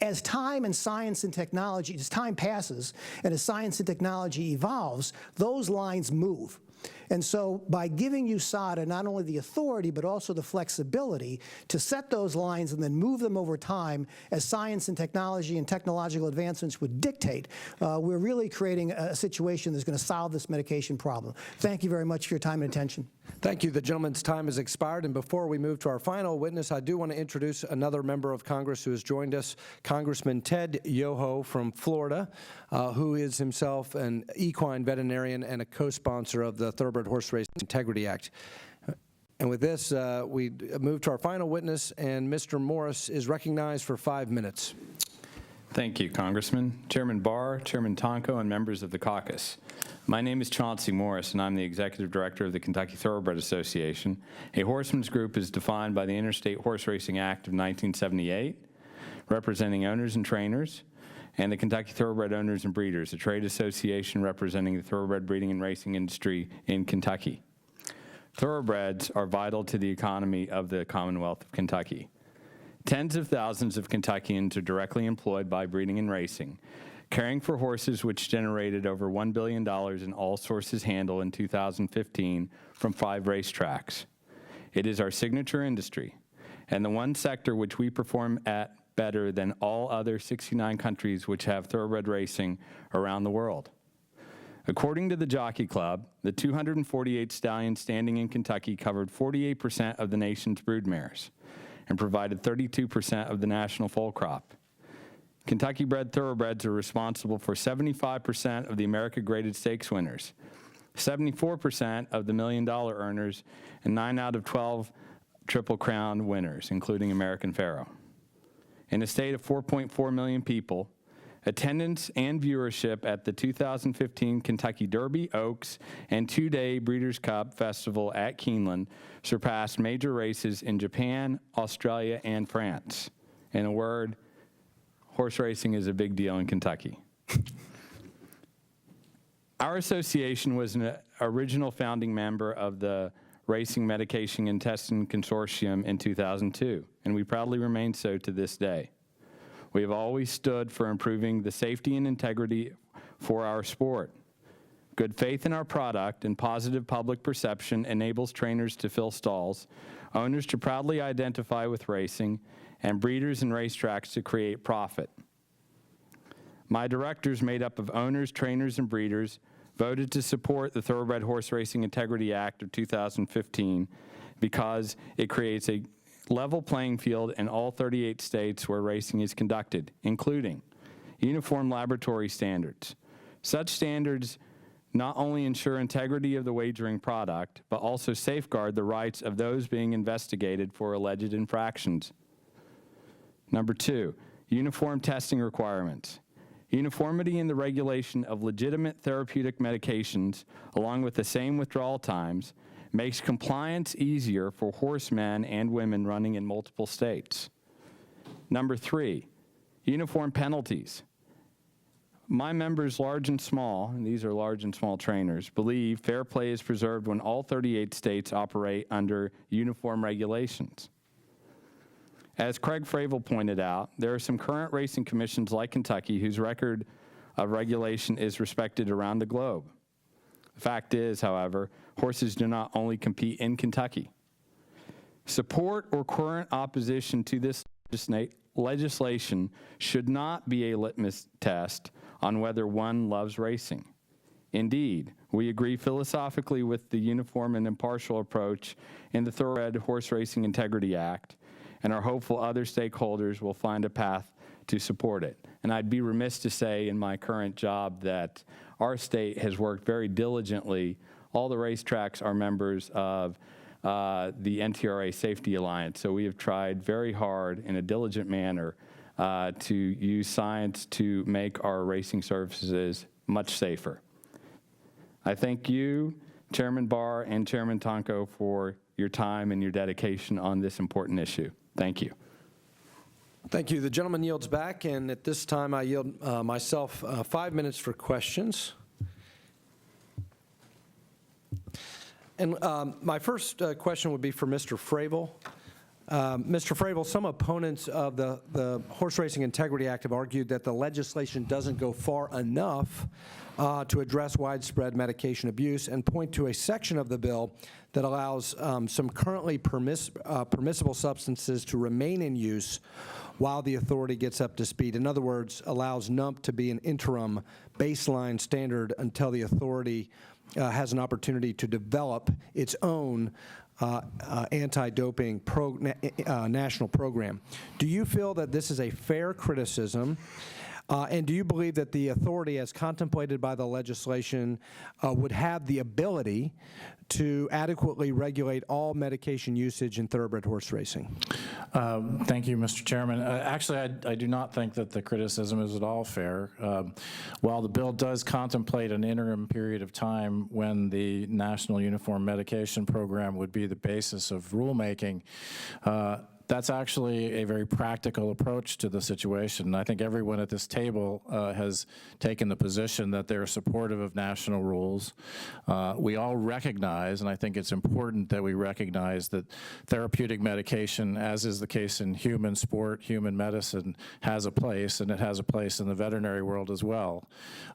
[SPEAKER 7] as time and science and technology, as time passes and as science and technology evolves, those lines move. And so by giving USADA not only the authority but also the flexibility to set those lines and then move them over time as science and technology and technological advancements would dictate, we're really creating a situation that's going to solve this medication problem. Thank you very much for your time and attention.
[SPEAKER 1] Thank you. The gentleman's time has expired, and before we move to our final witness, I do want to introduce another member of Congress who has joined us, Congressman Ted Yoho from Florida, who is himself an equine veterinarian and a co-sponsor of the Thoroughbred Horse Racing Integrity Act. And with this, we move to our final witness, and Mr. Morris is recognized for 5 minutes.
[SPEAKER 8] Thank you, Congressman. Chairman Barr, Chairman Tonko, and members of the caucus. My name is Chauncey Morris, and I'm the Executive Director of the Kentucky Thoroughbred Association. A horseman's group is defined by the Interstate Horse Racing Act of 1978, representing owners and trainers, and the Kentucky Thoroughbred Owners and Breeders, a trade association representing the thoroughbred breeding and racing industry in Kentucky. Thoroughbreds are vital to the economy of the Commonwealth of Kentucky. Tens of thousands of Kentuckians are directly employed by breeding and racing, caring for horses, which generated over $1 billion in all sources handle in 2015 from 5 racetracks. It is our signature industry, and the one sector which we perform at better than all other 69 countries which have thoroughbred racing around the world. According to the Jockey Club, the 248 stallions standing in Kentucky covered 48% of the nation's broodmares and provided 32% of the national foal crop. Kentucky-bred thoroughbreds are responsible for 75% of the America Graded Stakes winners, 74% of the $1 million earners, and 9 out of 12 Triple Crown winners, including American Pharoah. In a state of 4.4 million people, attendance and viewership at the 2015 Kentucky Derby, Oaks, and 2-day Breeders' Cup Festival at Keeneland surpassed major races in Japan, Australia, and France. In a word, horse racing is a big deal in Kentucky. Our association was an original founding member of the Racing Medication and Testing Consortium in 2002, and we proudly remain so to this day. We have always stood for improving the safety and integrity for our sport. Good faith in our product and positive public perception enables trainers to fill stalls, owners to proudly identify with racing, and breeders and racetracks to create profit. My directors, made up of owners, trainers, and breeders, voted to support the Thoroughbred Horse Racing Integrity Act of 2015 because it creates a level playing field in all 38 states where racing is conducted, including uniform laboratory standards. Such standards not only ensure integrity of the wagering product, but also safeguard the rights of those being investigated for alleged infractions. Number 2, uniform testing requirements. Uniformity in the regulation of legitimate therapeutic medications, along with the same withdrawal times, makes compliance easier for horsemen and women running in multiple states. Number 3, uniform penalties. My members, large and small, and these are large and small trainers, believe fair play is preserved when all 38 states operate under uniform regulations. As Craig Fravel pointed out, there are some current racing commissions like Kentucky whose record of regulation is respected around the globe. The fact is, however, horses do not only compete in Kentucky. Support or current opposition to this legislation should not be a litmus test on whether one loves racing. Indeed, we agree philosophically with the uniform and impartial approach in the Thoroughbred Horse Racing Integrity Act, and are hopeful other stakeholders will find a path to support it. And I'd be remiss to say in my current job that our state has worked very diligently. All the racetracks are members of the NTRA Safety Alliance, so we have tried very hard in a diligent manner to use science to make our racing services much safer. I thank you, Chairman Barr and Chairman Tonko, for your time and your dedication on this important issue. Thank you.
[SPEAKER 1] Thank you. The gentleman yields back, and at this time I yield myself 5 minutes for questions. And my first question would be for Mr. Fravel. Mr. Fravel, some opponents of the Horse Racing Integrity Act have argued that the legislation doesn't go far enough to address widespread medication abuse and point to a section of the bill that allows some currently permissible substances to remain in use while the authority gets up to speed. In other words, allows NUMP to be an interim baseline standard until the authority has an opportunity to develop its own anti-doping national program. Do you feel that this is a fair criticism? And do you believe that the authority, as contemplated by the legislation, would have the ability to adequately regulate all medication usage in thoroughbred horse racing?
[SPEAKER 4] Thank you, Mr. Chairman. Actually, I do not think that the criticism is at all fair. While the bill does contemplate an interim period of time when the National Uniform Medication Program would be the basis of rulemaking, that's actually a very practical approach to the situation. I think everyone at this table has taken the position that they're supportive of national rules. We all recognize, and I think it's important that we recognize, that therapeutic medication, as is the case in human sport, human medicine, has a place, and it has a place in the veterinary world as well.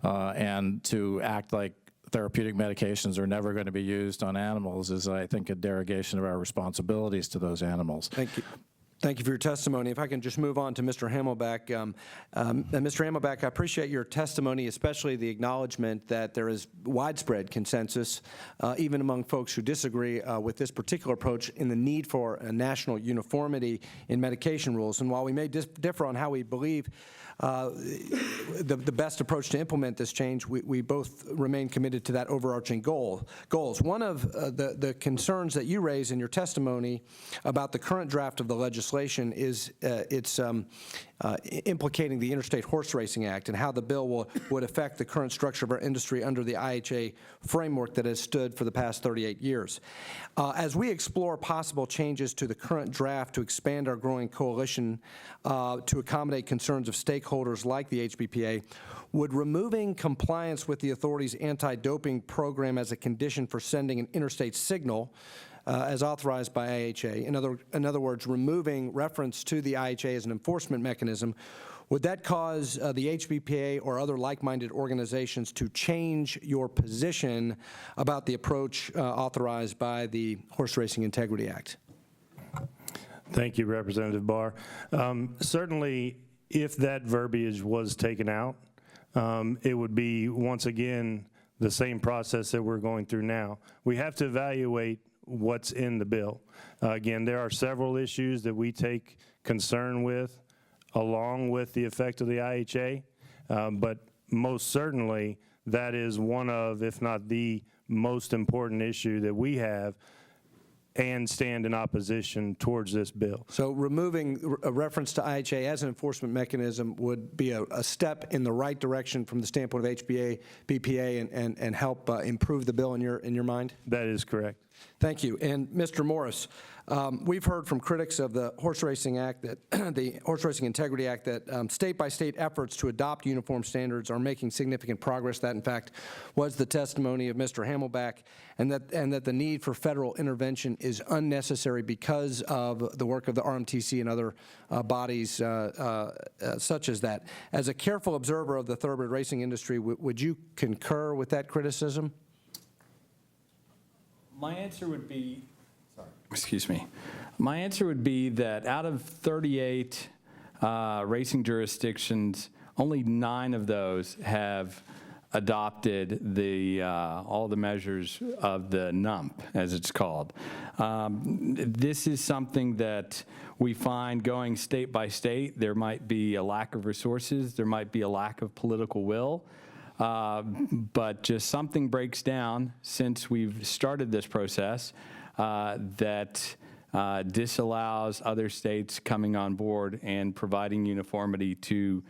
[SPEAKER 4] And to act like therapeutic medications are never going to be used on animals is, I think, a derogation of our responsibilities to those animals.
[SPEAKER 1] Thank you. Thank you for your testimony. If I can just move on to Mr. Hamelback. Mr. Hamelback, I appreciate your testimony, especially the acknowledgement that there is widespread consensus, even among folks who disagree with this particular approach, in the need for a national uniformity in medication rules. And while we may differ on how we believe the best approach to implement this change, we both remain committed to that overarching goals. One of the concerns that you raise in your testimony about the current draft of the legislation is it's implicating the Interstate Horse Racing Act and how the bill would affect the current structure of our industry under the IHA framework that has stood for the past 38 years. As we explore possible changes to the current draft to expand our growing coalition to accommodate concerns of stakeholders like the HBPA, would removing compliance with the authority's anti-doping program as a condition for sending an interstate signal as authorized by IHA, in other words, removing reference to the IHA as an enforcement mechanism, would that cause the HBPA or other like-minded organizations to change your position about the approach authorized by the Horse Racing Integrity Act?
[SPEAKER 5] Thank you, Representative Barr. Certainly, if that verbiage was taken out, it would be, once again, the same process that we're going through now. We have to evaluate what's in the bill. Again, there are several issues that we take concern with, along with the effect of the IHA, but most certainly that is one of, if not the most important issue that we have and stand in opposition towards this bill.
[SPEAKER 1] So removing a reference to IHA as an enforcement mechanism would be a step in the right direction from the standpoint of BPA and help improve the bill in your mind?
[SPEAKER 5] That is correct.
[SPEAKER 1] Thank you. And Mr. Morris, we've heard from critics of the Horse Racing Act, that the Horse Racing Integrity Act, that state-by-state efforts to adopt uniform standards are making significant progress. That, in fact, was the testimony of Mr. Hamelback, and that the need for federal intervention is unnecessary because of the work of the RMTC and other bodies such as that. As a careful observer of the thoroughbred racing industry, would you concur with that criticism?
[SPEAKER 8] My answer would be, excuse me, my answer would be that out of 38 racing jurisdictions, only 9 of those have adopted all the measures of the NUMP, as it's called. This is something that we find going state by state. There might be a lack of resources. There might be a lack of political will. But just something breaks down since we've started this process that disallows other states coming on board and providing uniformity to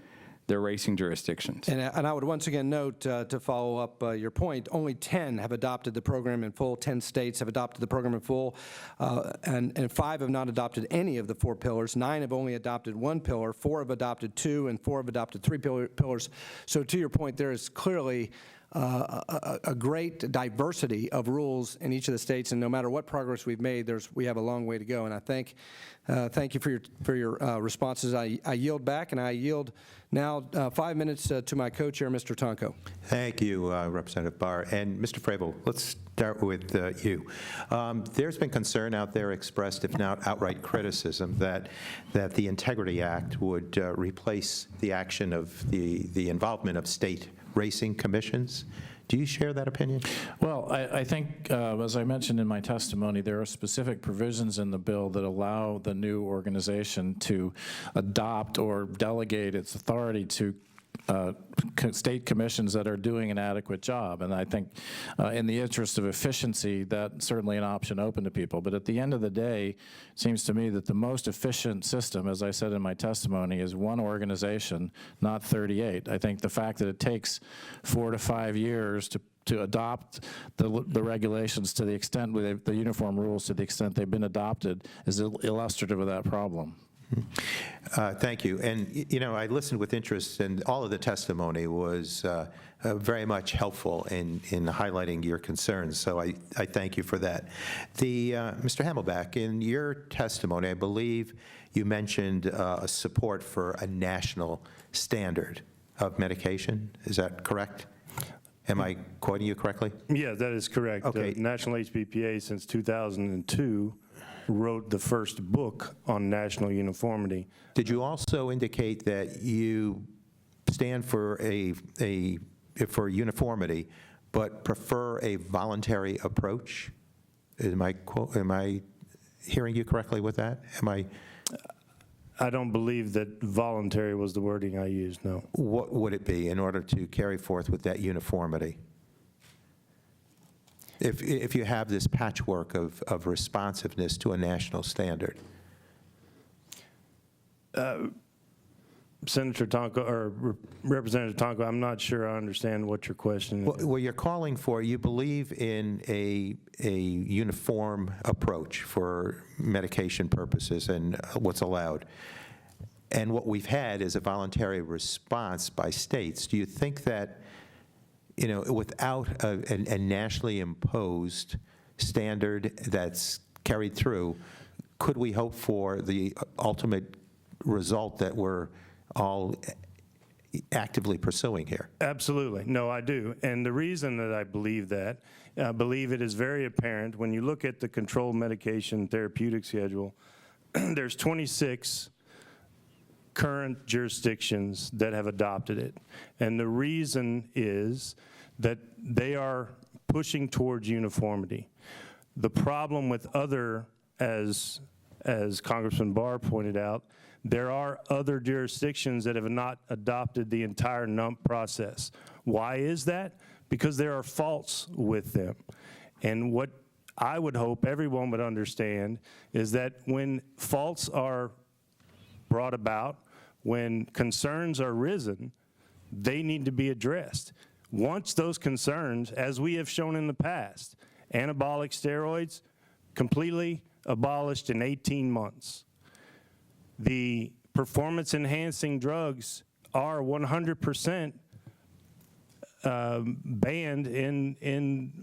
[SPEAKER 8] their racing jurisdictions. And
[SPEAKER 1] I would once again note, to follow up your point, only 10 have adopted the program in full. 10 states have adopted the program in full, and 5 have not adopted any of the 4 pillars. 9 have only adopted 1 pillar. 4 have adopted 2, and 4 have adopted 3 pillars. So to your point, there is clearly a great diversity of rules in each of the states, and no matter what progress we've made, we have a long way to go. And I thank you for your responses. I yield back, and I yield now 5 minutes to my co-chair, Mr. Tonko.
[SPEAKER 3] Thank you, Representative Barr. And Mr. Fravel, let's start with you. There's been concern out there expressed, if not outright criticism, that the Integrity Act would replace the action of the involvement of state racing commissions. Do you share that opinion?
[SPEAKER 4] Well, I think, as I mentioned in my testimony, there are specific provisions in the bill that allow the new organization to adopt or delegate its authority to state commissions that are doing an adequate job. And I think in the interest of efficiency, that's certainly an option open to people. But at the end of the day, it seems to me that the most efficient system, as I said in my testimony, is one organization, not 38. I think the fact that it takes 4 to 5 years to adopt the regulations to the extent, the uniform rules to the extent they've been adopted, is illustrative of that problem.
[SPEAKER 3] Thank you. And, you know, I listened with interest, and all of the testimony was very much helpful in highlighting your concerns, so I thank you for that. Mr. Hamelback, in your testimony, I believe you mentioned support for a national standard of medication. Is that correct? Am I quoting you correctly?
[SPEAKER 5] Yeah, that is correct.
[SPEAKER 3] Okay.
[SPEAKER 5] The National HBPA since 2002 wrote the first book on national uniformity.
[SPEAKER 3] Did you also indicate that you stand for for uniformity, but prefer a voluntary approach? Am I hearing you correctly with that?
[SPEAKER 5] I don't believe that voluntary was the wording I used, no.
[SPEAKER 3] What would it be in order to carry forth with that uniformity? If you have this patchwork of responsiveness to a national standard?
[SPEAKER 5] Senator Tonko, or Representative Tonko, I'm not sure I understand what your question is.
[SPEAKER 3] Well, you're calling for, you believe in a uniform approach for medication purposes and what's allowed. And what we've had is a voluntary response by states. Do you think that, you know, without a nationally imposed standard that's carried through, could we hope for the ultimate result that we're all actively pursuing here?
[SPEAKER 5] Absolutely. No, I do. And the reason that I believe that, I believe it is very apparent when you look at the controlled medication therapeutic schedule, there's 26 current jurisdictions that have adopted it. And the reason is that they are pushing towards uniformity. The problem with other, as Congressman Barr pointed out, there are other jurisdictions that have not adopted the entire NUMP process. Why is that? Because there are faults with them. And what I would hope everyone would understand is that when faults are brought about, when concerns are risen, they need to be addressed. Once those concerns, as we have shown in the past, anabolic steroids completely abolished in 18 months. The performance-enhancing drugs are 100% banned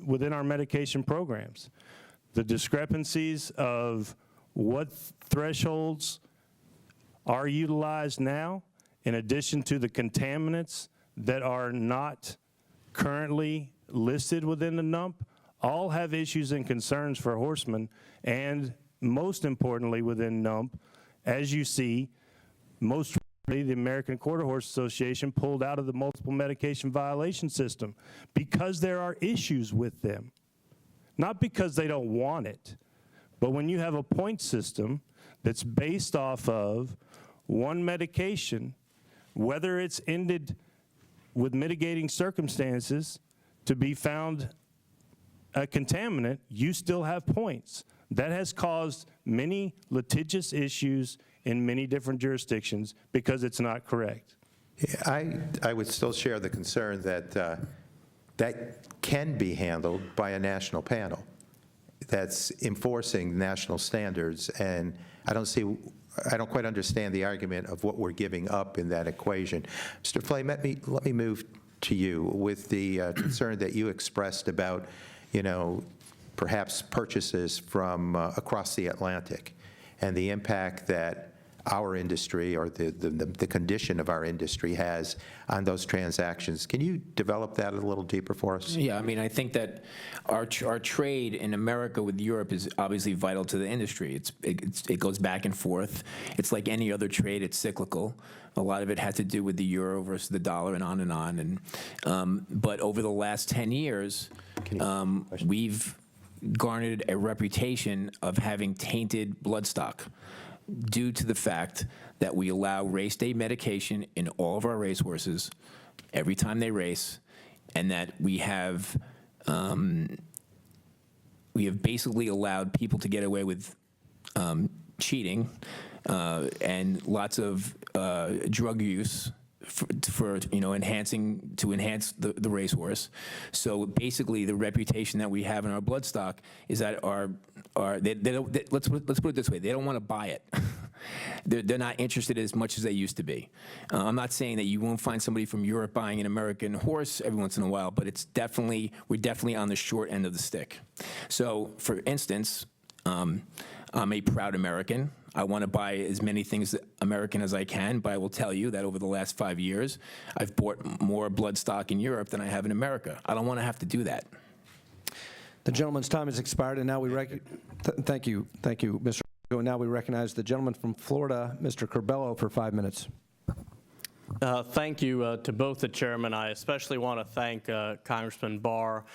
[SPEAKER 5] within our medication programs. The discrepancies of what thresholds are utilized now, in addition to the contaminants that are not currently listed within the NUMP, all have issues and concerns for horsemen, and most importantly within NUMP, as you see, most recently the American Quarter Horse Association pulled out of the multiple medication violation system because there are issues with them. Not because they don't want it, but when you have a point system that's based off of one medication, whether it's ended with mitigating circumstances to be found a contaminant, you still have points. That has caused many litigious issues in many different jurisdictions because it's not correct.
[SPEAKER 3] Yeah, I would still share the concern that that can be handled by a national panel that's enforcing national standards, and I don't quite understand the argument of what we're giving up in that equation. Mr. Flay, let me move to you with the concern that you expressed about, perhaps purchases from across the Atlantic and the impact that our industry or the condition of our industry has on those transactions. Can you develop that a little deeper for us?
[SPEAKER 6] Yeah, I mean, I think that our trade in America with Europe is obviously vital to the industry. It goes back and forth. It's like any other trade, it's cyclical. A lot of it has to do with the euro versus the dollar and on and on. And, but over the last 10 years, we've garnered a reputation of having tainted bloodstock due to the fact that we allow race day medication in all of our racehorses every time they race, and that we have basically allowed people to get away with cheating and lots of drug use for enhance the racehorse. So basically, the reputation that we have in our bloodstock is that let's put it this way: they don't want to buy it. They're not interested as much as they used to be. I'm not saying that you won't find somebody from Europe buying an American horse every once in a while, but we're definitely on the short end of the stick. So, for instance, I'm a proud American. I want to buy as many things American as I can, but I will tell you that over the last 5 years, I've bought more bloodstock in Europe than I have in America. I don't want to have to do that.
[SPEAKER 1] The gentleman's time has expired, and now we thank you, Mr. And now we recognize the gentleman from Florida, Mr. Curbelo, for 5 minutes.
[SPEAKER 9] Thank you to both the chairmen. I especially want to thank Congressman Barr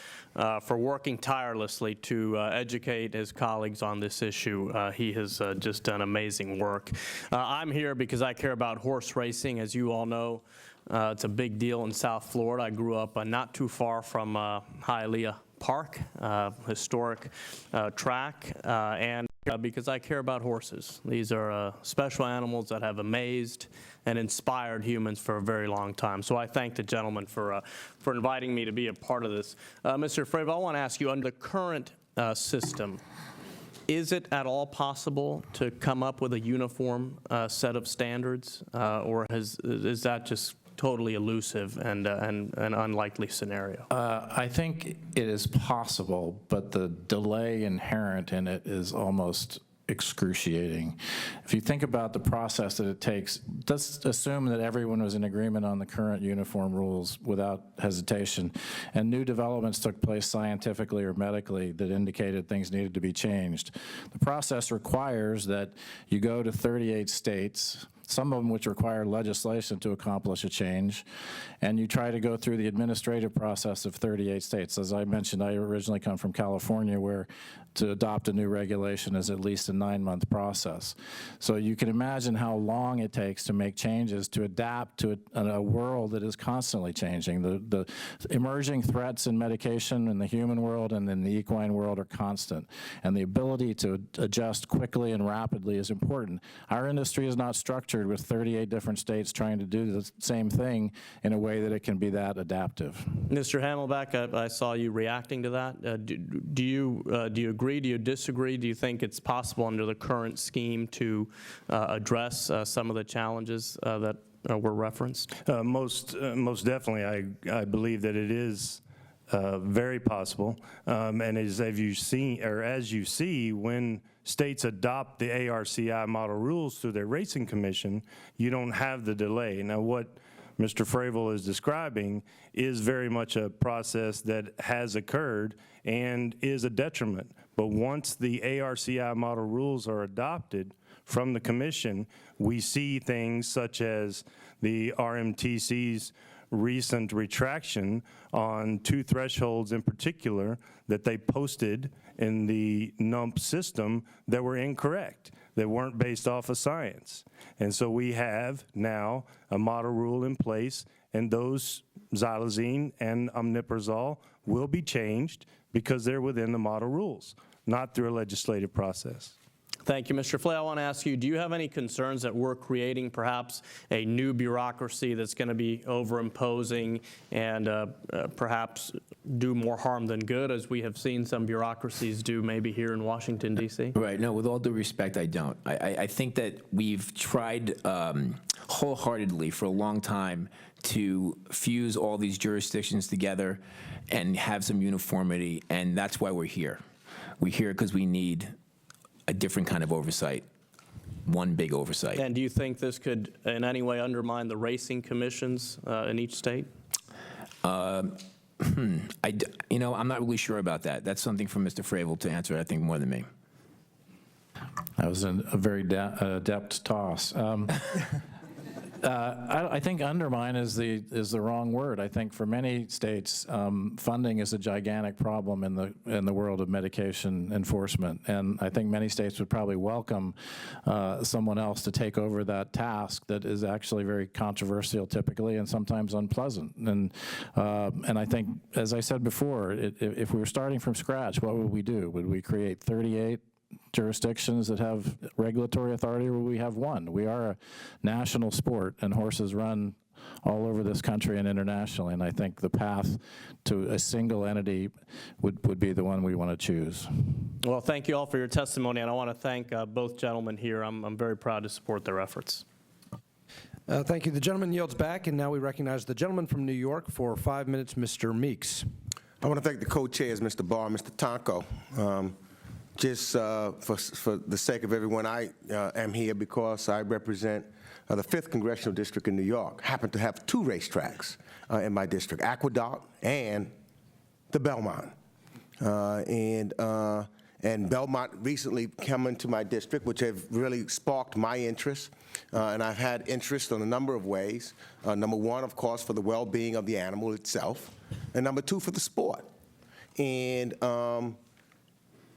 [SPEAKER 9] for working tirelessly to educate his colleagues on this issue. He has just done amazing work. I'm here because I care about horse racing. As you all know, it's a big deal in South Florida. I grew up not too far from Hialeah Park, historic track, and because I care about horses. These are special animals that have amazed and inspired humans for a very long time. So I thank the gentleman for inviting me to be a part of this. Mr. Fravel, I want to ask you, under the current system, is it at all possible to come up with a uniform set of standards, or is that just totally elusive and an unlikely scenario?
[SPEAKER 4] I think it is possible, but the delay inherent in it is almost excruciating. If you think about the process that it takes, let's assume that everyone was in agreement on the current uniform rules without hesitation, and new developments took place scientifically or medically that indicated things needed to be changed. The process requires that you go to 38 states, some of them which require legislation to accomplish a change, and you try to go through the administrative process of 38 states. As I mentioned, I originally come from California, where to adopt a new regulation is at least a 9-month process. So you can imagine how long it takes to make changes to adapt to a world that is constantly changing. The emerging threats in medication in the human world and in the equine world are constant, and the ability to adjust quickly and rapidly is important. Our industry is not structured with 38 different states trying to do the same thing in a way that it can be that adaptive.
[SPEAKER 9] Mr. Hamelback, I saw you reacting to that. Do you agree? Do you disagree? Do you think it's possible under the current scheme to address some of the challenges that were referenced?
[SPEAKER 5] Most definitely, I believe that it is very possible, and as you see, when states adopt the ARCI model rules through their racing commission, you don't have the delay. Now, what Mr. Fravel is describing is very much a process that has occurred and is a detriment. But once the ARCI model rules are adopted from the commission, we see things such as the RMTC's recent retraction on 2 thresholds in particular that they posted in the NUMP system that were incorrect, that weren't based off of science. And so we have now a model rule in place, and those xylazine and omeprazole will be changed because they're within the model rules, not through a legislative process.
[SPEAKER 9] Thank you, Mr. Flay. I want to ask you, do you have any concerns that we're creating perhaps a new bureaucracy that's going to be over-imposing and perhaps do more harm than good, as we have seen some bureaucracies do maybe here in Washington, D.C.?
[SPEAKER 6] Right. No, with all due respect, I don't. I think that we've tried wholeheartedly for a long time to fuse all these jurisdictions together and have some uniformity, and that's why we're here. We're here because we need a different kind of oversight, one big oversight.
[SPEAKER 9] And do you think this could in any way undermine the racing commissions in each state?
[SPEAKER 6] I'm not really sure about that. That's something for Mr. Fravel to answer, I think, more than me.
[SPEAKER 4] That was a very adept toss. I think undermine is the wrong word. I think for many states, funding is a gigantic problem in the world of medication enforcement, and I think many states would probably welcome someone else to take over that task that is actually very controversial typically and sometimes unpleasant. And I think, as I said before, if we were starting from scratch, what would we do? Would we create 38 jurisdictions that have regulatory authority, or we have one? We are a national sport, and horses run all over this country and internationally, and I think the path to a single entity would be the one we want to choose.
[SPEAKER 9] Well, thank you all for your testimony, and I want to thank both gentlemen here. I'm very proud to support their efforts.
[SPEAKER 1] Thank you. The gentleman yields back, and now we recognize the gentleman from New York for 5 minutes, Mr. Meeks.
[SPEAKER 2] I want to thank the co-chairs, Mr. Barr and Mr. Tonko. Just for the sake of everyone, I am here because I represent the 5th Congressional District in New York. Happen to have 2 racetracks in my district, Aqueduct and the Belmont. And Belmont recently come into my district, which have really sparked my interest. And I've had interest in a number of ways. Number 1, of course, for the well-being of the animal itself. And number 2, for the sport. And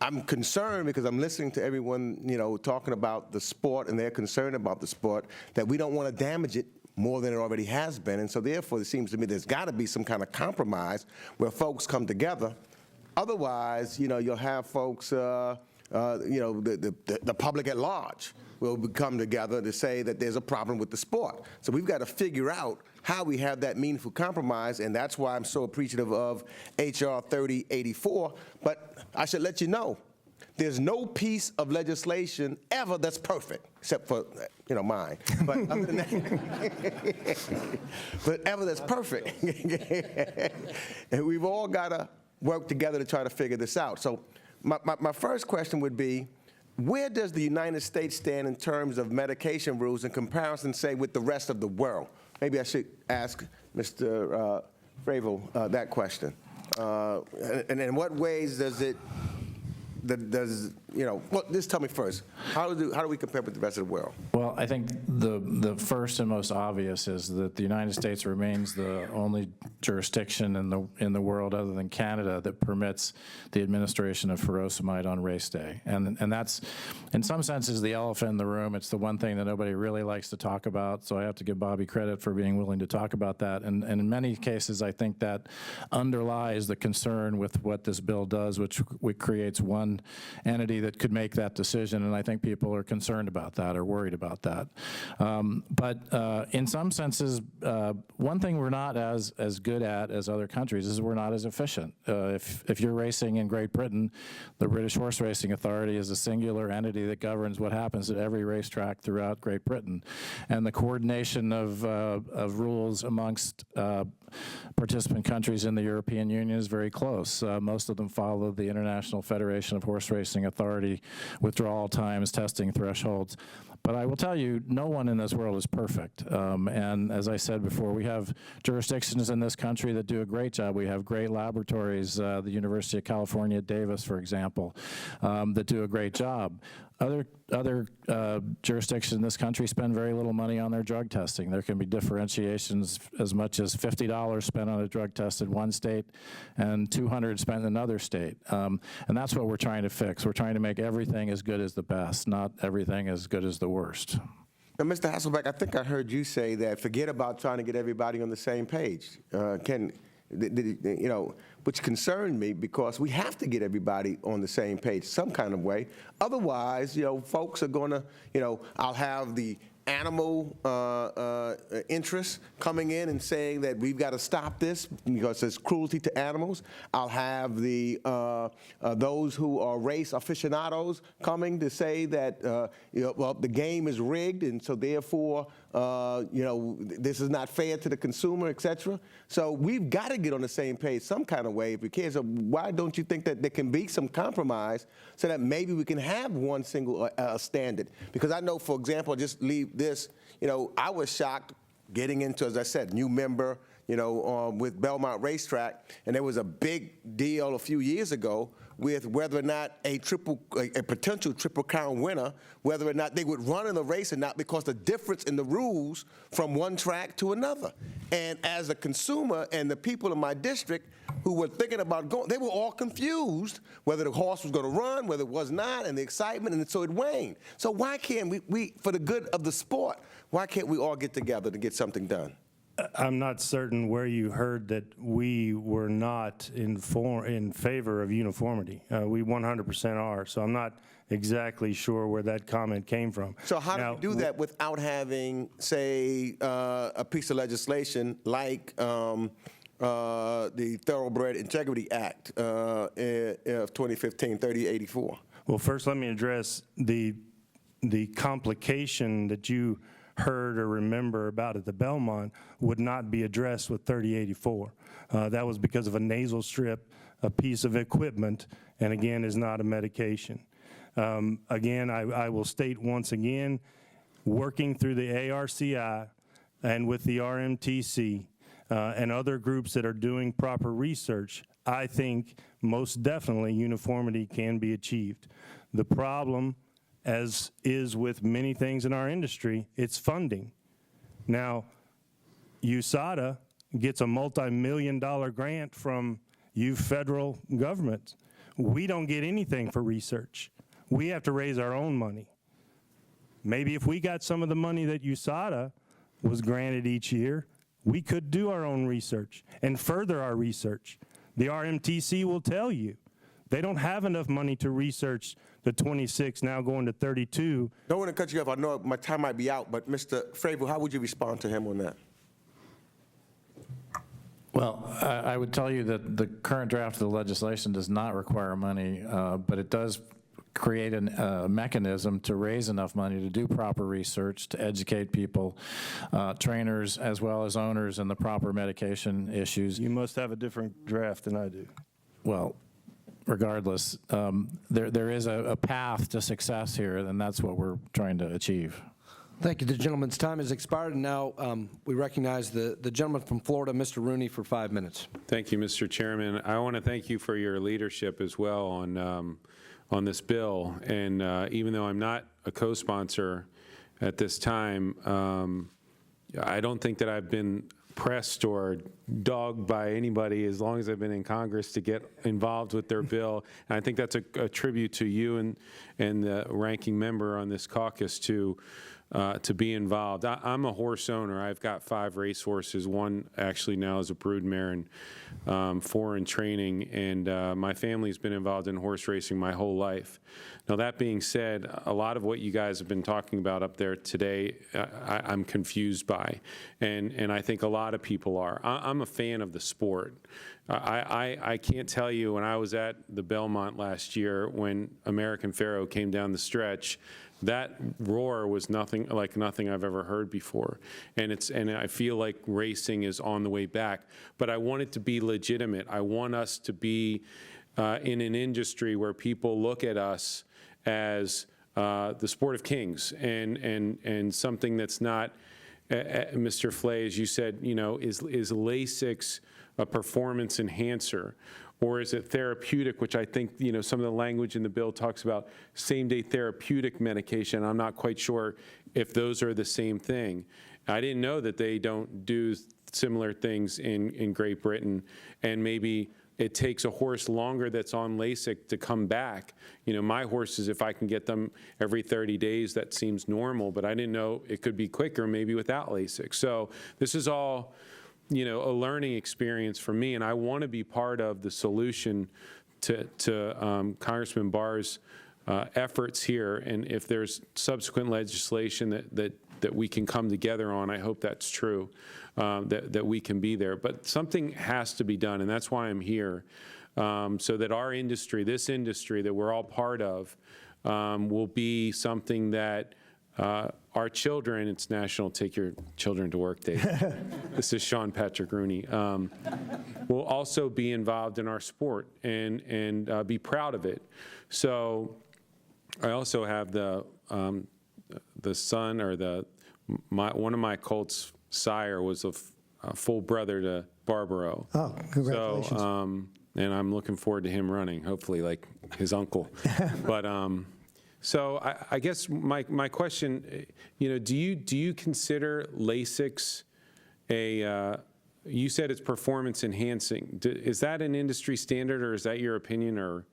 [SPEAKER 2] I'm concerned because I'm listening to everyone, talking about the sport, and they're concerned about the sport, that we don't want to damage it more than it already has been. And so therefore, it seems to me there's got to be some kind of compromise where folks come together. Otherwise, you'll have folks, the public at large will come together to say that there's a problem with the sport. So we've got to figure out how we have that meaningful compromise, and that's why I'm so appreciative of H.R. 3084. But I should let you know, there's no piece of legislation ever that's perfect, except for, mine. But other than that, but ever that's perfect. And we've all got to work together to try to figure this out. So my first question would be, where does the United States stand in terms of medication rules in comparison, say, with the rest of the world? Maybe I should ask Mr. Fravel that question. And in what ways does it, well, just tell me first, how do we compare with the rest of the world?
[SPEAKER 4] Well, I think the first and most obvious is that the United States remains the only jurisdiction in the world other than Canada that permits the administration of furosemide on race day. And that's, in some senses, the elephant in the room. It's the one thing that nobody really likes to talk about, so I have to give Bobby credit for being willing to talk about that. And in many cases, I think that underlies the concern with what this bill does, which creates one entity that could make that decision, and I think people are concerned about that or worried about that. But in some senses, one thing we're not as good at as other countries is we're not as efficient. If you're racing in Great Britain, the British Horse Racing Authority is a singular entity that governs what happens at every racetrack throughout Great Britain. And the coordination of rules amongst participant countries in the European Union is very close. Most of them follow the International Federation of Horse Racing Authority withdrawal times, testing thresholds. But I will tell you, no one in this world is perfect. And as I said before, we have jurisdictions in this country that do a great job. We have great laboratories, the University of California at Davis, for example, that do a great job. Other jurisdictions in this country spend very little money on their drug testing. There can be differentiations as much as $50 spent on a drug test in one state and $200 spent in another state. And that's what we're trying to fix. We're trying to make everything as good as the best, not everything as good as the worst.
[SPEAKER 2] Now, Mr. Hasselbeck, I think I heard you say that forget about trying to get everybody on the same page. which concerned me because we have to get everybody on the same page some kind of way. Otherwise, folks are going to, I'll have the animal interests coming in and saying that we've got to stop this because it's cruelty to animals. I'll have the those who are race aficionados coming to say that well, the game is rigged and so therefore this is not fair to the consumer, etc. So we've got to get on the same page some kind of way if we can. So why don't you think that there can be some compromise so that maybe we can have one single standard? Because I know, for example, just leave this, I was shocked getting into, as I said, new member, with Belmont Racetrack, and there was a big deal a few years ago with whether or not a potential Triple Crown winner, whether or not they would run in the race or not, because the difference in the rules from one track to another. And as a consumer and the people in my district who were thinking about going, they were all confused whether the horse was going to run, whether it was not, and the excitement, and so it waned. So why can't we, for the good of the sport, why can't we all get together to get something done?
[SPEAKER 5] I'm not certain where you heard that we were not in favor of uniformity. We 100% are, so I'm not exactly sure where that comment came from.
[SPEAKER 2] So how do you do that without having, say, a piece of legislation like the Thoroughbred Integrity Act of 2015, 3084?
[SPEAKER 5] Well, first let me address the complication that you heard or remember about at the Belmont would not be addressed with 3084. That was because of a nasal strip, a piece of equipment, and again, is not a medication. Again, I will state once again, working through the ARCI and with the RMTC and other groups that are doing proper research, I think most definitely uniformity can be achieved. The problem, as is with many things in our industry, it's funding. Now, USADA gets a multi-million-dollar grant from you federal government. We don't get anything for research. We have to raise our own money. Maybe if we got some of the money that USADA was granted each year, we could do our own research and further our research. The RMTC will tell you they don't have enough money to research the 26, now going to 32.
[SPEAKER 2] Don't want to cut you off. I know my time might be out, but Mr. Fravel, how would you respond to him on that?
[SPEAKER 4] Well, I would tell you that the current draft of the legislation does not require money, but it does create a mechanism to raise enough money to do proper research, to educate people, trainers, as well as owners in the proper medication issues.
[SPEAKER 5] You must have a different draft than I do.
[SPEAKER 4] Well, regardless, there is a path to success here, and that's what we're trying to achieve.
[SPEAKER 1] Thank you. The gentleman's time has expired, and now we recognize the gentleman from Florida, Mr. Rooney, for 5 minutes.
[SPEAKER 8] Thank you, Mr. Chairman. I want to thank you for your leadership as well on this bill. And even though I'm not a co-sponsor at this time, I don't think that I've been pressed or dogged by anybody as long as I've been in Congress to get involved with their bill. And I think that's a tribute to you and the ranking member on this caucus to be involved. I'm a horse owner. I've got 5 racehorses. One actually now is a broodmare and 4 in training. And my family's been involved in horse racing my whole life. Now, that being said, a lot of what you guys have been talking about up there today, I'm confused by. And I think a lot of people are. I'm a fan of the sport. I can't tell you, when I was at the Belmont last year when American Pharoah came down the stretch, that roar was nothing I've ever heard before. And I feel like racing is on the way back. But I want it to be legitimate. I want us to be in an industry where people look at us as the sport of kings and something that's not, Mr. Flay, as you said, is LASIX a performance enhancer? Or is it therapeutic, which I think, some of the language in the bill talks about same-day therapeutic medication. I'm not quite sure if those are the same thing. I didn't know that they don't do similar things in Great Britain, and maybe it takes a horse longer that's on LASIK to come back. My horses, if I can get them every 30 days, that seems normal, but I didn't know it could be quicker maybe without LASIK. So this is all
[SPEAKER 10] you know, a learning experience for me, and I want to be part of the solution to Congressman Barr's efforts here. And if there's subsequent legislation that we can come together on, I hope that's true, that we can be there. But something has to be done, and that's why I'm here, so that our industry, this industry that we're all part of, will be something that our children, it's National Take Your Children to Work Day. This is Sean Patrick Rooney. Will also be involved in our sport and be proud of it. So I also have the son, or one of my colts' sire was a full brother to Barbaro.
[SPEAKER 7] Oh, congratulations.
[SPEAKER 10] So, and I'm looking forward to him running, hopefully like his uncle. But so I guess my question, you know, do you consider LASIX you said it's performance enhancing. Is that an industry standard, or is that your opinion, or?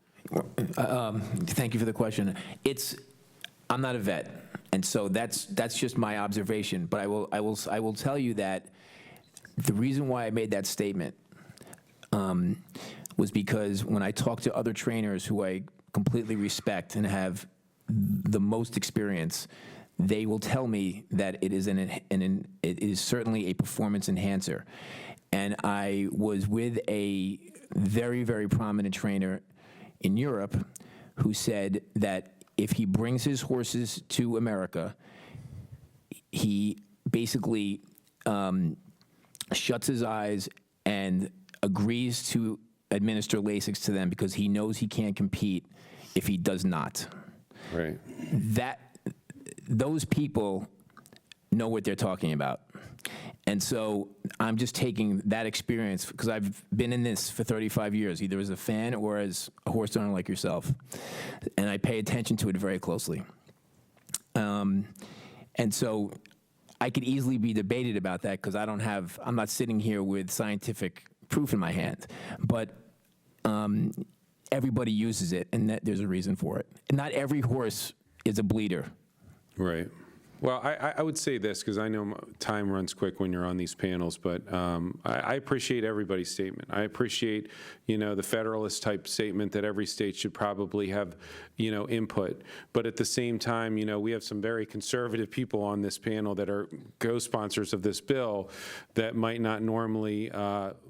[SPEAKER 6] Thank you for the question. I'm not a vet, and so that's just my observation. But I will tell you that the reason why I made that statement was because when I talk to other trainers who I completely respect and have the most experience, they will tell me that it is it is certainly a performance enhancer. And I was with a very, very prominent trainer in Europe who said that if he brings his horses to America, he basically shuts his eyes and agrees to administer LASIX to them because he knows he can't compete if he does not.
[SPEAKER 10] Right.
[SPEAKER 6] Those people know what they're talking about. And so I'm just taking that experience, because I've been in this for 35 years, either as a fan or as a horse owner like yourself, and I pay attention to it very closely. And so I could easily be debated about that, because I'm not sitting here with scientific proof in my hand, but everybody uses it, and there's a reason for it. And not every horse is a bleeder.
[SPEAKER 10] Right. Well, I would say this, because I know time runs quick when you're on these panels, but I appreciate everybody's statement. I appreciate, you know, the Federalist type statement that every state should probably have, you know, input. But at the same time, you know, we have some very conservative people on this panel that are co-sponsors of this bill that might not normally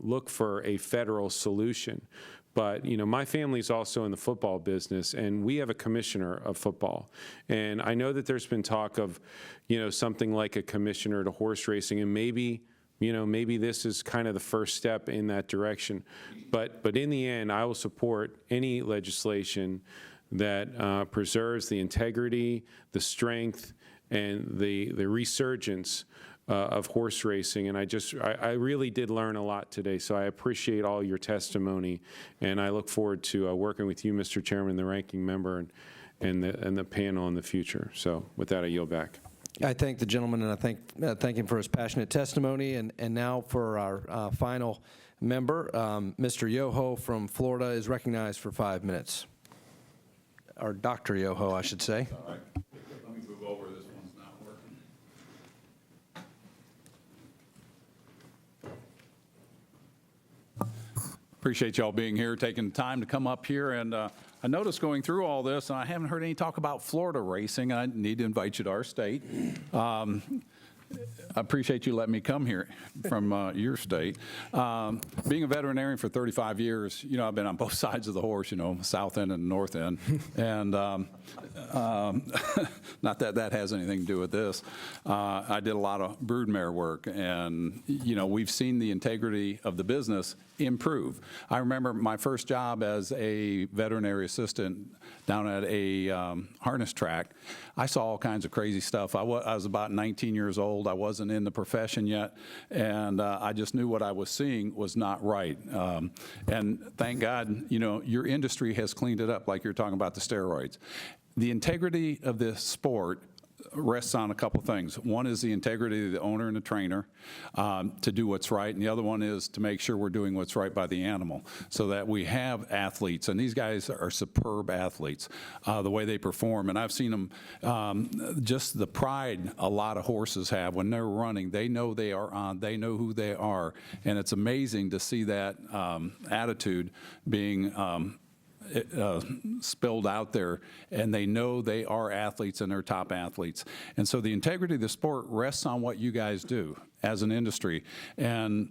[SPEAKER 10] look for a federal solution. But, you know, my family's also in the football business, and we have a commissioner of football. And I know that there's been talk of, you know, something like a commissioner to horse racing, and maybe, you know, maybe this is kind of the first step in that direction. But in the end, I will support any legislation that preserves the integrity, the strength, and the resurgence of horse racing. And I really did learn a lot today, so I appreciate all your testimony, and I look forward to working with you, Mr. Chairman, the ranking member, and the panel in the future. So with that, I yield back.
[SPEAKER 1] I thank the gentleman, and I thank him for his passionate testimony. And now for our final member, Mr. Yoho from Florida is recognized for 5 minutes. Or Dr. Yoho, I should say.
[SPEAKER 11] All right. Let me move over. This one's not working. Appreciate y'all being here, taking the time to come up here. And I noticed going through all this, and I haven't heard any talk about Florida racing. I need to invite you to our state. I appreciate you letting me come here from your state. Being a veterinarian for 35 years, you know, I've been on both sides of the horse, you know, south end and north end. And not that that has anything to do with this. I did a lot of broodmare work, and, you know, we've seen the integrity of the business improve. I remember my first job as a veterinary assistant down at a harness track. I saw all kinds of crazy stuff. I was about 19 years old. I wasn't in the profession yet, and I just knew what I was seeing was not right. And thank God, you know, your industry has cleaned it up, like you're talking about the steroids. The integrity of this sport rests on a couple things. One is the integrity of the owner and the trainer to do what's right, and the other one is to make sure we're doing what's right by the animal so that we have athletes, and these guys are superb athletes, the way they perform. And I've seen them, just the pride a lot of horses have when they're running. They know they are on, they know who they are, and it's amazing to see that attitude being spilled out there, and they know they are athletes and they're top athletes. And so the integrity of the sport rests on what you guys do as an industry. And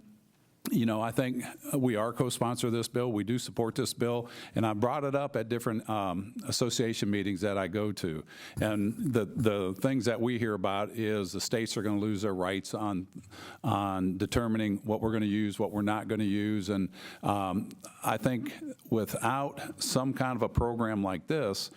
[SPEAKER 11] you know, I think we are co-sponsor of this bill. We do support this bill, and I brought it up at different association meetings that I go to. And the things that we hear about is the states are going to lose their rights on determining what we're going to use, what we're not going to use. And I think without some kind of a program like this,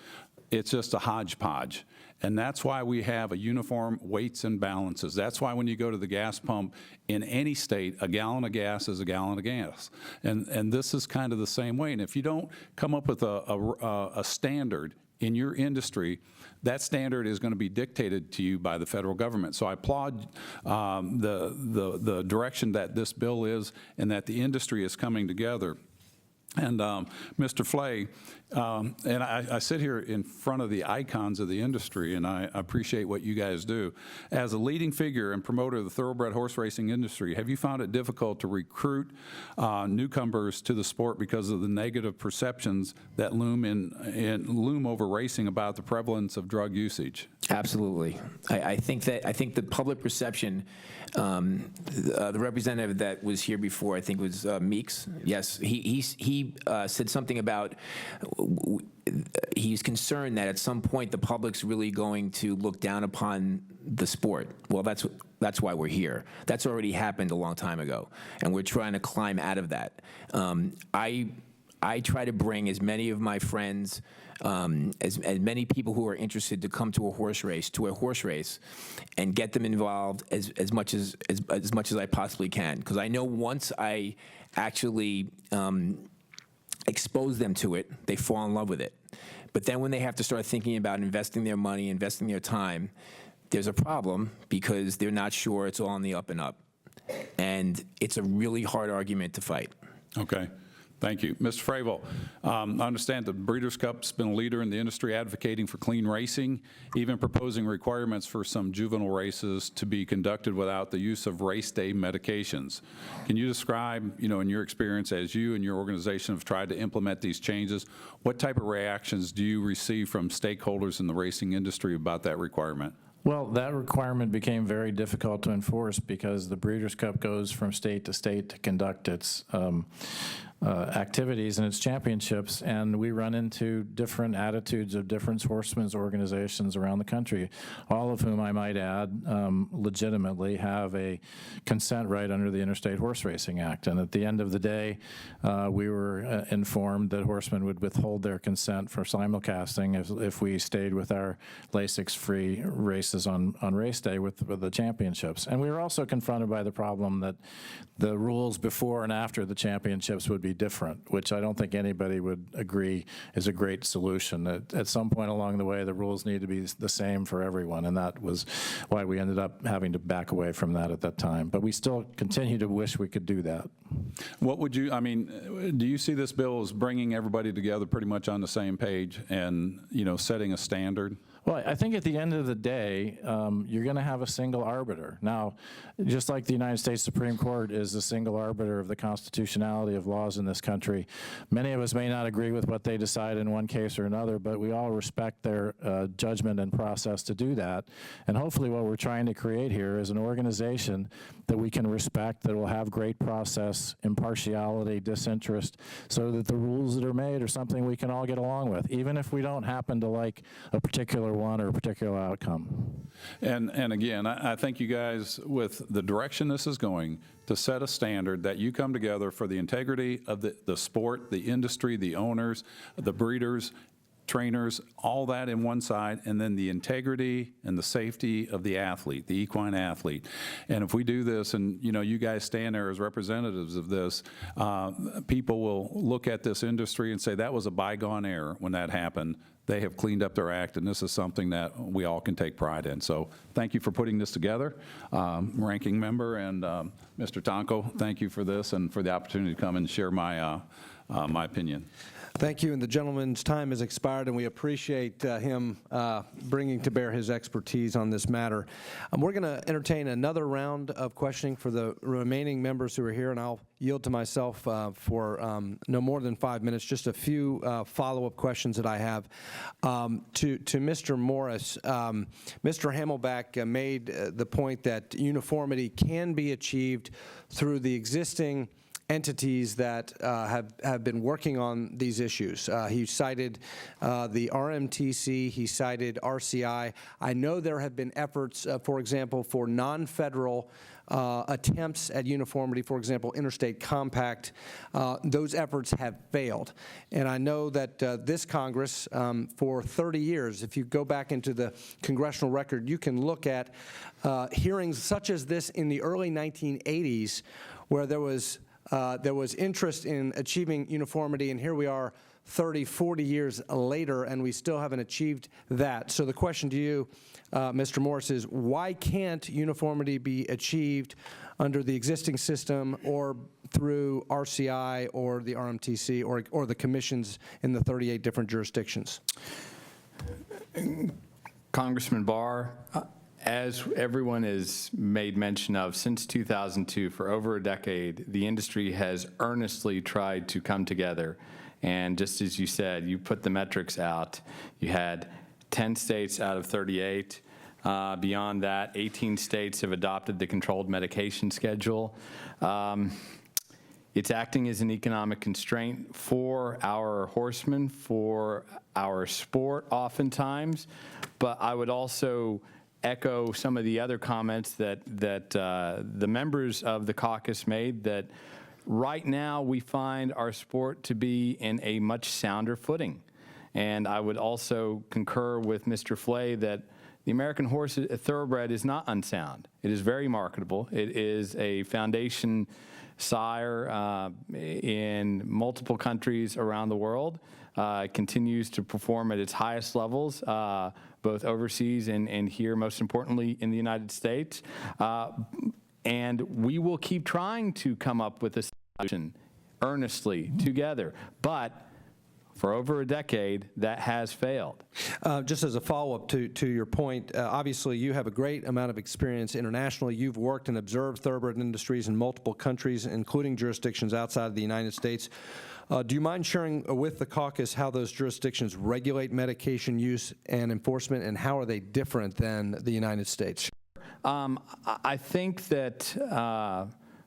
[SPEAKER 11] it's just a hodgepodge. And that's why we have a uniform weights and balances. That's why when you go to the gas pump in any state, a gallon of gas is a gallon of gas. And this is kind of the same way. And if you don't come up with a standard in your industry, that standard is going to be dictated to you by the federal government. So I applaud the direction that this bill is and that the industry is coming together. And Mr. Flay, and I sit here in front of the icons of the industry, and I appreciate what you guys do. As a leading figure and promoter of the thoroughbred horse racing industry, have you found it difficult to recruit newcomers to the sport because of the negative perceptions that loom over racing about the prevalence of drug usage?
[SPEAKER 6] Absolutely. I think the public perception, the representative that was here before, I think was Meeks. Yes, he said something about he's concerned that at some point the public's really going to look down upon the sport. Well, that's why we're here. That's already happened a long time ago, and we're trying to climb out of that. I try to bring as many of my friends, as many people who are interested to come to a horse race, and get them involved as much as I possibly can. Because I know once I actually expose them to it, they fall in love with it. But then when they have to start thinking about investing their money, investing their time, there's a problem because they're not sure it's all on the up and up. And it's a really hard argument to fight.
[SPEAKER 11] Okay. Thank you. Mr. Fravel, I understand the Breeders' Cup's been a leader in the industry advocating for clean racing, even proposing requirements for some juvenile races to be conducted without the use of race day medications. Can you describe, in your experience as you and your organization have tried to implement these changes, what type of reactions do you receive from stakeholders in the racing industry about that requirement?
[SPEAKER 4] Well, that requirement became very difficult to enforce because the Breeders' Cup goes from state to state to conduct its activities and its championships, and we run into different attitudes of different horsemen's organizations around the country, all of whom, I might add, legitimately have a consent right under the Interstate Horse Racing Act. And at the end of the day, we were informed that horsemen would withhold their consent for simulcasting if we stayed with our Lasix-free races on race day with the championships. And we were also confronted by the problem that the rules before and after the championships would be different, which I don't think anybody would agree is a great solution. At some point along the way, the rules need to be the same for everyone, and that was why we ended up having to back away from that at that time. But we still continue to wish we could do that.
[SPEAKER 11] What would you, do you see this bill as bringing everybody together pretty much on the same page and, setting a standard?
[SPEAKER 4] Well, I think at the end of the day, you're going to have a single arbiter. Now, just like the United States Supreme Court is the single arbiter of the constitutionality of laws in this country, many of us may not agree with what they decide in one case or another, but we all respect their judgment and process to do that. And hopefully what we're trying to create here is an organization that we can respect, that will have great process, impartiality, disinterest, so that the rules that are made are something we can all get along with, even if we don't happen to like a particular one or a particular outcome.
[SPEAKER 11] And again, I think you guys, with the direction this is going, to set a standard that you come together for the integrity of the sport, the industry, the owners, the breeders, trainers, all that in one side, and then the integrity and the safety of the athlete, the equine athlete. And if we do this, and you guys stand there as representatives of this, people will look at this industry and say that was a bygone era when that happened. They have cleaned up their act, and this is something that we all can take pride in. So thank you for putting this together, Ranking Member, and Mr. Tonko, thank you for this and for the opportunity to come and share my opinion.
[SPEAKER 1] Thank you, and the gentleman's time has expired, and we appreciate him bringing to bear his expertise on this matter. We're going to entertain another round of questioning for the remaining members who are here, and I'll yield to myself for no more than 5 minutes. Just a few follow-up questions that I have. To Mr. Morris, Mr. Hamelback made the point that uniformity can be achieved through the existing entities that have been working on these issues. He cited the RMTC, he cited RCI. I know there have been efforts, for example, for non-federal attempts at uniformity, for example, interstate compact. Those efforts have failed. And I know that this Congress, for 30 years, if you go back into the congressional record, you can look at hearings such as this in the early 1980s where there was interest in achieving uniformity, and here we are 30, 40 years later, and we still haven't achieved that. So the question to you, Mr. Morris, is why can't uniformity be achieved under the existing system or through RCI or the RMTC or the commissions in the 38 different jurisdictions?
[SPEAKER 8] Congressman Barr, as everyone has made mention of, since 2002, for over a decade, the industry has earnestly tried to come together. And just as you said, you put the metrics out. You had 10 states out of 38. Beyond that, 18 states have adopted the controlled medication schedule. It's acting as an economic constraint for our horsemen, for our sport oftentimes. But I would also echo some of the other comments that the members of the caucus made, that right now we find our sport to be in a much sounder footing. And I would also concur with Mr. Flay that the American horse thoroughbred is not unsound. It is very marketable. It is a foundation sire in multiple countries around the world. It continues to perform at its highest levels, both overseas and here, most importantly, in the United States. And we will keep trying to come up with a solution earnestly together. But for over a decade, that has failed.
[SPEAKER 1] Just as a follow-up to your point, obviously you have a great amount of experience internationally. You've worked and observed thoroughbred industries in multiple countries, including jurisdictions outside of the United States. Do you mind sharing with the caucus how those jurisdictions regulate medication use and enforcement, and how are they different than the United States?
[SPEAKER 8] I think that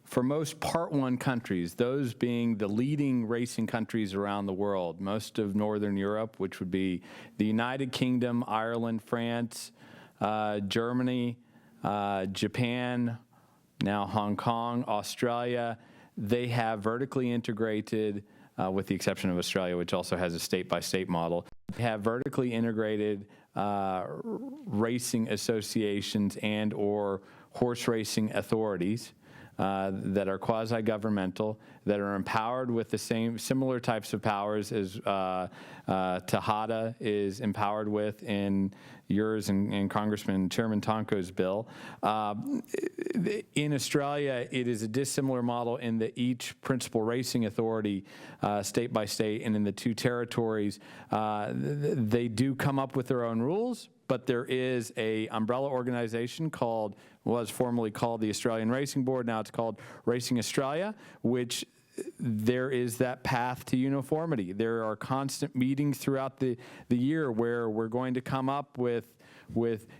[SPEAKER 8] for most Part 1 countries, those being the leading racing countries around the world, most of Northern Europe, which would be the United Kingdom, Ireland, France, Germany, Japan, now Hong Kong, Australia, they have vertically integrated, with the exception of Australia, which also has a state-by-state model, they have vertically integrated racing associations and or horse racing authorities that are quasi-governmental, that are empowered with the similar types of powers as Tejada is empowered with in yours and Congressman Chairman Tonko's bill. In Australia, it is a dissimilar model in that each principal racing authority, state by state, and in the two territories, they do come up with their own rules, but there is a umbrella organization was formerly called the Australian Racing Board, now it's called Racing Australia, which there is that path to uniformity. There are constant meetings throughout the year where we're going to come up with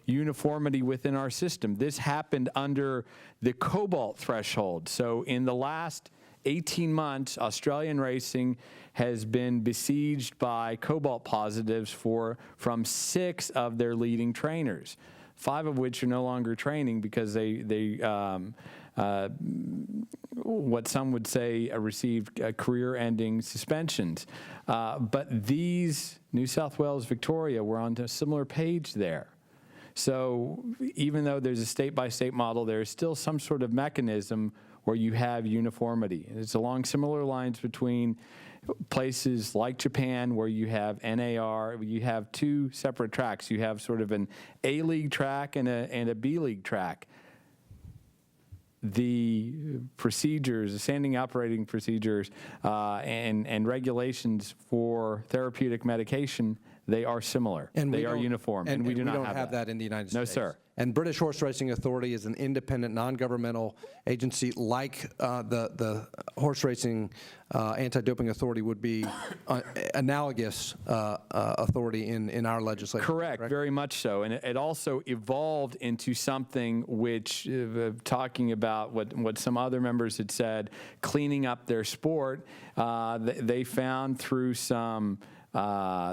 [SPEAKER 8] uniformity within our system. This happened under the cobalt threshold. So in the last 18 months, Australian racing has been besieged by cobalt positives from 6 of their leading trainers, 5 of which are no longer training because they what some would say received career-ending suspensions. But these, New South Wales, Victoria, were on a similar page there. So even though there's a state-by-state model, there is still some sort of mechanism where you have uniformity. It's along similar lines between places like Japan, where you have NAR, you have two separate tracks. You have sort of an A-League track and a B-League track. The procedures, the standing operating procedures and regulations for therapeutic medication, they are similar.
[SPEAKER 1] And
[SPEAKER 8] they are uniform, and we do not have
[SPEAKER 1] that in the United States.
[SPEAKER 8] No, sir.
[SPEAKER 1] And British Horse Racing Authority is an independent, non-governmental agency like the Horse Racing Anti-Doping Authority would be analogous authority in our legislation.
[SPEAKER 8] Correct, very much so. And it also evolved into something which, talking about what some other members had said, cleaning up their sport, they found through some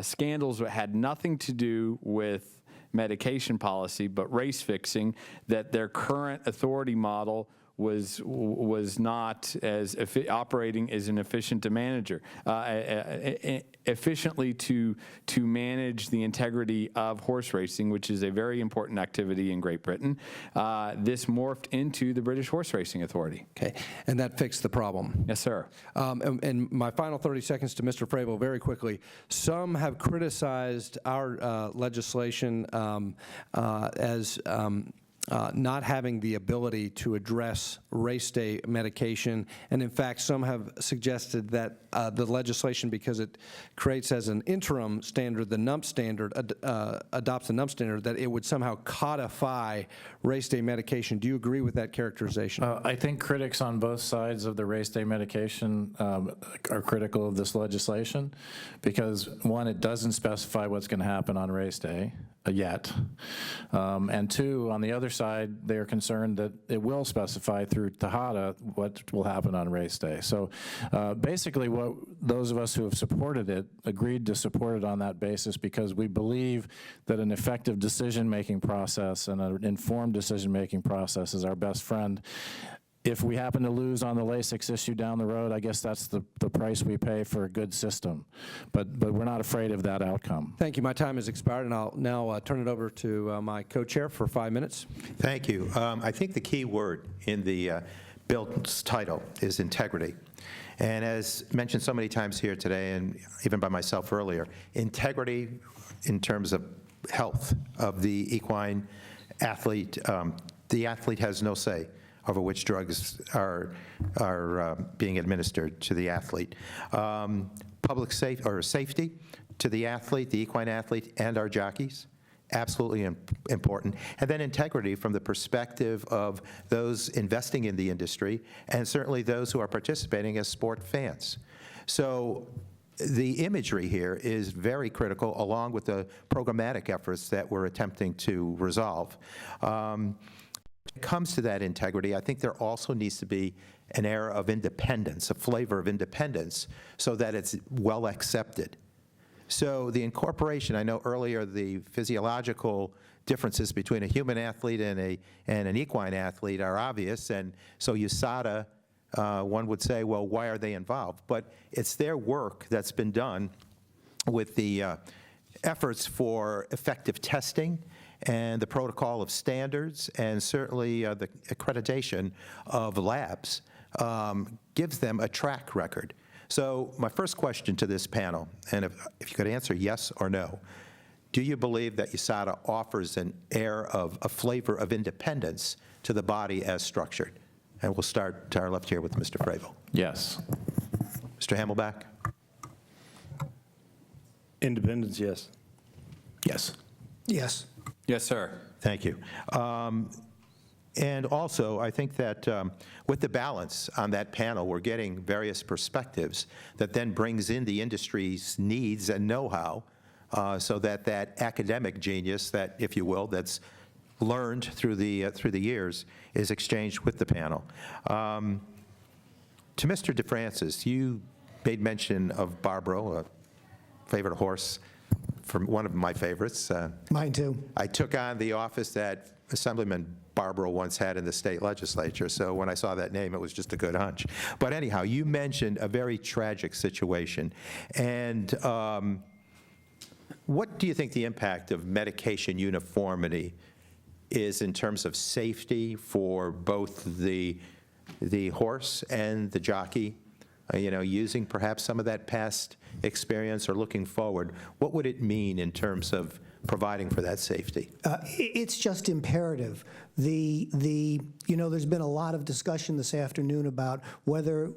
[SPEAKER 8] scandals that had nothing to do with medication policy, but race fixing, that their current authority model was not as operating as an efficient manager, efficiently to manage the integrity of horse racing, which is a very important activity in Great Britain. This morphed into the British Horse Racing Authority.
[SPEAKER 1] Okay, and that fixed the problem.
[SPEAKER 8] Yes, sir.
[SPEAKER 1] And my final 30 seconds to Mr. Fravel, very quickly. Some have criticized our legislation as not having the ability to address race day medication. And in fact, some have suggested that the legislation, because it creates as an interim standard, the NUMP standard, adopts the NUMP standard, that it would somehow codify race day medication. Do you agree with that characterization?
[SPEAKER 4] I think critics on both sides of the race day medication are critical of this legislation because, one, it doesn't specify what's going to happen on race day yet. And two, on the other side, they are concerned that it will specify through Tejada what will happen on race day. So basically what those of us who have supported it agreed to support it on that basis because we believe that an effective decision-making process and an informed decision-making process is our best friend. If we happen to lose on the Lasix issue down the road, I guess that's the price we pay for a good system. But we're not afraid of that outcome.
[SPEAKER 1] Thank you. My time has expired, and I'll now turn it over to my co-chair for 5 minutes.
[SPEAKER 3] Thank you. I think the key word in the bill's title is integrity. And as mentioned so many times here today, and even by myself earlier, integrity in terms of health of the equine athlete. The athlete has no say over which drugs are being administered to the athlete. Public safety to the athlete, the equine athlete, and our jockeys, absolutely important. And then integrity from the perspective of those investing in the industry, and certainly those who are participating as sport fans. So the imagery here is very critical, along with the programmatic efforts that we're attempting to resolve. When it comes to that integrity, I think there also needs to be an air of independence, a flavor of independence, so that it's well accepted. So the incorporation, I know earlier the physiological differences between a human athlete and an equine athlete are obvious, and so USADA, one would say, well, why are they involved? But it's their work that's been done with the efforts for effective testing and the protocol of standards, and certainly the accreditation of labs gives them a track record. So my first question to this panel, and if you could answer yes or no, do you believe that USADA offers an air of a flavor of independence to the body as structured? And we'll start to our left here with Mr. Fravel.
[SPEAKER 4] Yes.
[SPEAKER 3] Mr. Hamelback?
[SPEAKER 5] Independence, yes.
[SPEAKER 3] Yes.
[SPEAKER 7] Yes.
[SPEAKER 8] Yes, sir.
[SPEAKER 3] Thank you. And also, I think that with the balance on that panel, we're getting various perspectives that then brings in the industry's needs and know-how, so that that academic genius, that, if you will, that's learned through the years, is exchanged with the panel. To Mr. DeFrancis, you made mention of Barbaro, a favorite horse, from one of my favorites.
[SPEAKER 7] Mine too.
[SPEAKER 3] I took on the office that Assemblyman Barbara once had in the state legislature. So when I saw that name, it was just a good hunch. But anyhow, you mentioned a very tragic situation. And what do you think the impact of medication uniformity is in terms of safety for both the horse and the jockey? Using perhaps some of that past experience or looking forward, what would it mean in terms of providing for that safety?
[SPEAKER 7] It's just imperative. There's been a lot of discussion this afternoon about whether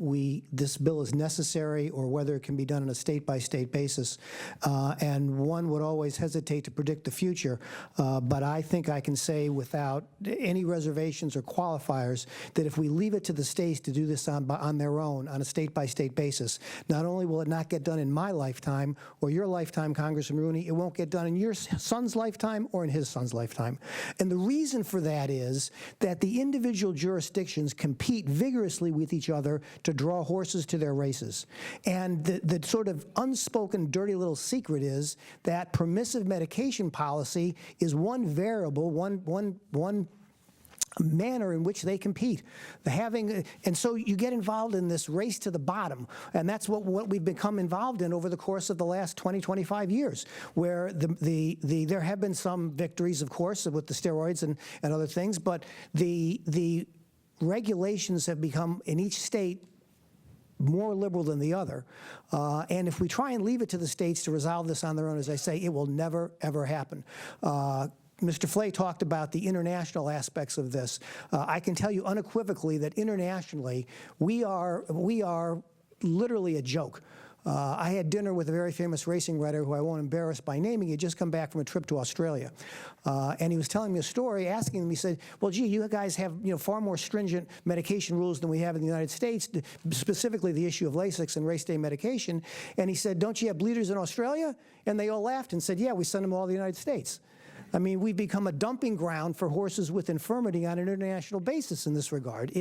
[SPEAKER 7] this bill is necessary or whether it can be done on a state-by-state basis. And one would always hesitate to predict the future, but I think I can say without any reservations or qualifiers that if we leave it to the states to do this on their own, on a state-by-state basis, not only will it not get done in my lifetime or your lifetime, Congressman Rooney, it won't get done in your son's lifetime or in his son's lifetime. And the reason for that is that the individual jurisdictions compete vigorously with each other to draw horses to their races. And the sort of unspoken dirty little secret is that permissive medication policy is one variable, one manner in which they compete. And so you get involved in this race to the bottom, and that's what we've become involved in over the course of the last 20, 25 years, where there have been some victories, of course, with the steroids and other things, but the regulations have become, in each state, more liberal than the other. And if we try and leave it to the states to resolve this on their own, as I say, it will never, ever happen. Mr. Flay talked about the international aspects of this. I can tell you unequivocally that internationally, we are literally a joke. I had dinner with a very famous racing writer who I won't embarrass by naming. He had just come back from a trip to Australia. And he was telling me a story, asking me, he said, well, gee, you guys have far more stringent medication rules than we have in the United States, specifically the issue of Lasix and race day medication. And he said, don't you have bleeders in Australia? And they all laughed and said, yeah, we send them all to the United States. I mean, we've become a dumping ground for horses with infirmity on an international basis in this regard.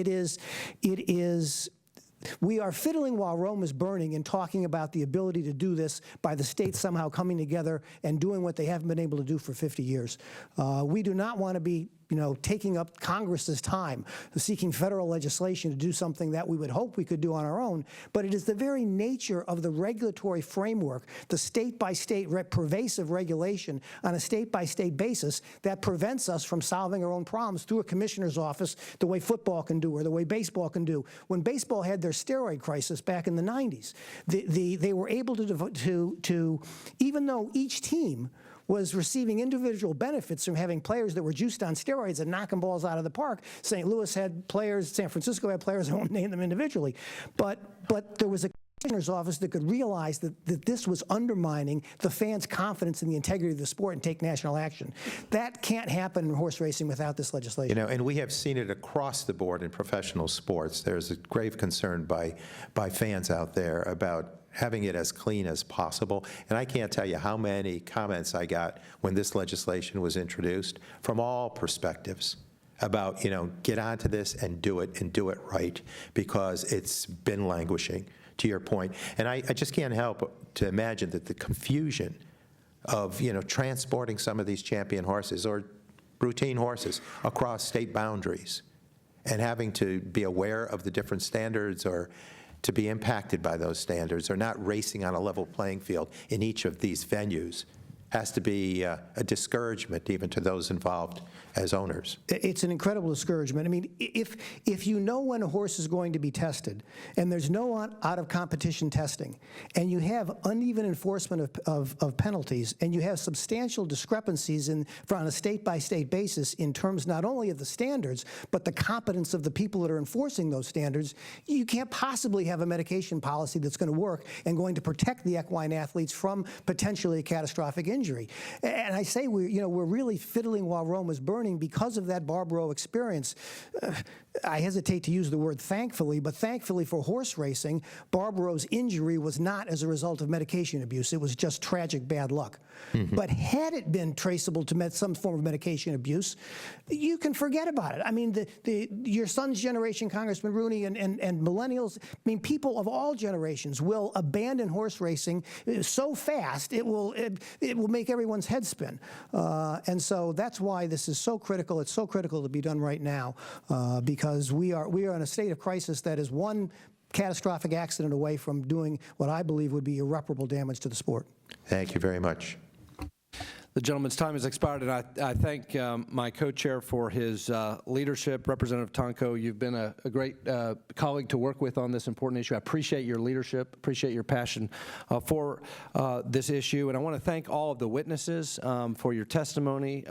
[SPEAKER 7] We are fiddling while Rome is burning and talking about the ability to do this by the states somehow coming together and doing what they haven't been able to do for 50 years. We do not want to be taking up Congress's time, seeking federal legislation to do something that we would hope we could do on our own, but it is the very nature of the regulatory framework, the state-by-state pervasive regulation on a state-by-state basis that prevents us from solving our own problems through a commissioner's office the way football can do or the way baseball can do. When baseball had their steroid crisis back in the 90s, they were able to even though each team was receiving individual benefits from having players that were juiced on steroids and knocking balls out of the park. St. Louis had players, San Francisco had players, I won't name them individually. But there was a commissioner's office that could realize that this was undermining the fans' confidence in the integrity of the sport and take national action. That can't happen in horse racing without this legislation.
[SPEAKER 3] And we have seen it across the board in professional sports. There's a grave concern by fans out there about having it as clean as possible. And I can't tell you how many comments I got when this legislation was introduced from all perspectives about, get onto this and do it right, because it's been languishing, to your point. And I just can't help to imagine that the confusion of, transporting some of these champion horses or routine horses across state boundaries and having to be aware of the different standards or to be impacted by those standards or not racing on a level playing field in each of these venues has to be a discouragement even to those involved as owners.
[SPEAKER 7] It's an incredible discouragement. I mean, if you know when a horse is going to be tested and there's no out-of-competition testing and you have uneven enforcement of penalties and you have substantial discrepancies on a state-by-state basis in terms not only of the standards but the competence of the people that are enforcing those standards, you can't possibly have a medication policy that's going to work and going to protect the equine athletes from potentially a catastrophic injury. And I say we're really fiddling while Rome is burning because of that Barbaro experience. I hesitate to use the word thankfully, but thankfully for horse racing, Barbaro's injury was not as a result of medication abuse. It was just tragic bad luck. Mm-hmm. But had it been traceable to some form of medication abuse, you can forget about it. I mean, your son's generation, Congressman Rooney, and millennials, I mean, people of all generations will abandon horse racing so fast it will make everyone's head spin. And so that's why this is so critical. It's so critical to be done right now because we are in a state of crisis that is one catastrophic accident away from doing what I believe would be irreparable damage to the sport.
[SPEAKER 3] Thank you very much.
[SPEAKER 1] The gentleman's time has expired, and I thank my co-chair for his leadership. Representative Tonko, you've been a great colleague to work with on this important issue. I appreciate your leadership, appreciate your passion for this issue, and I want to thank all of the witnesses for your testimony.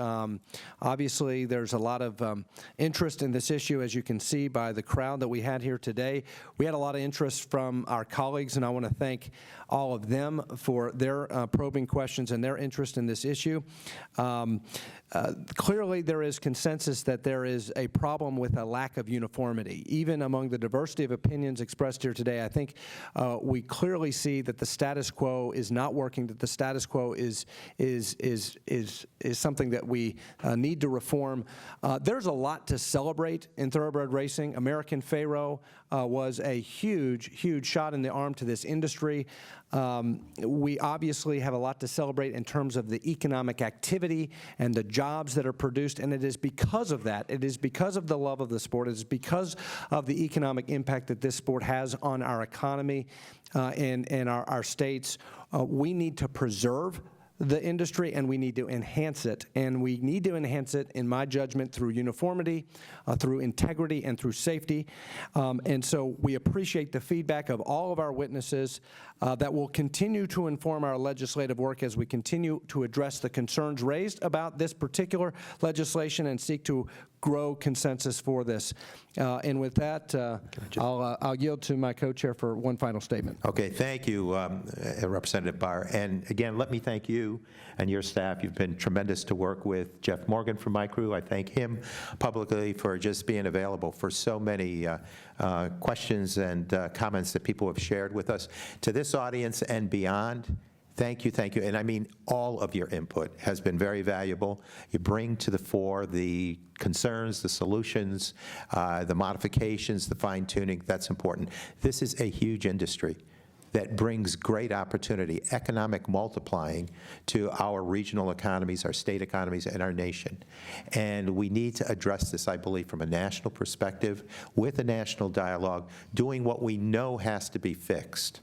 [SPEAKER 1] Obviously, there's a lot of interest in this issue, as you can see by the crowd that we had here today. We had a lot of interest from our colleagues, and I want to thank all of them for their probing questions and their interest in this issue. Clearly, there is consensus that there is a problem with a lack of uniformity. Even among the diversity of opinions expressed here today, I think we clearly see that the status quo is not working, that the status quo is something that we need to reform. There's a lot to celebrate in thoroughbred racing. American Pharoah was a huge shot in the arm to this industry. We obviously have a lot to celebrate in terms of the economic activity and the jobs that are produced, and it is because of that, it is because of the love of the sport, it is because of the economic impact that this sport has on our economy and our states. We need to preserve the industry, and we need to enhance it. And we need to enhance it, in my judgment, through uniformity, through integrity, and through safety. And so we appreciate the feedback of all of our witnesses that will continue to inform our legislative work as we continue to address the concerns raised about this particular legislation and seek to grow consensus for this. And with that, I'll yield to my co-chair for one final statement.
[SPEAKER 3] Okay, thank you, Representative Barr. And again, let me thank you and your staff. You've been tremendous to work with. Jeff Morgan from my crew, I thank him publicly for just being available for so many questions and comments that people have shared with us. To this audience and beyond, thank you, and I mean all of your input has been very valuable. You bring to the fore the concerns, the solutions, the modifications, the fine-tuning. That's important. This is a huge industry that brings great opportunity, economic multiplying to our regional economies, our state economies, and our nation. And we need to address this, I believe, from a national perspective, with a national dialogue, doing what we know has to be fixed.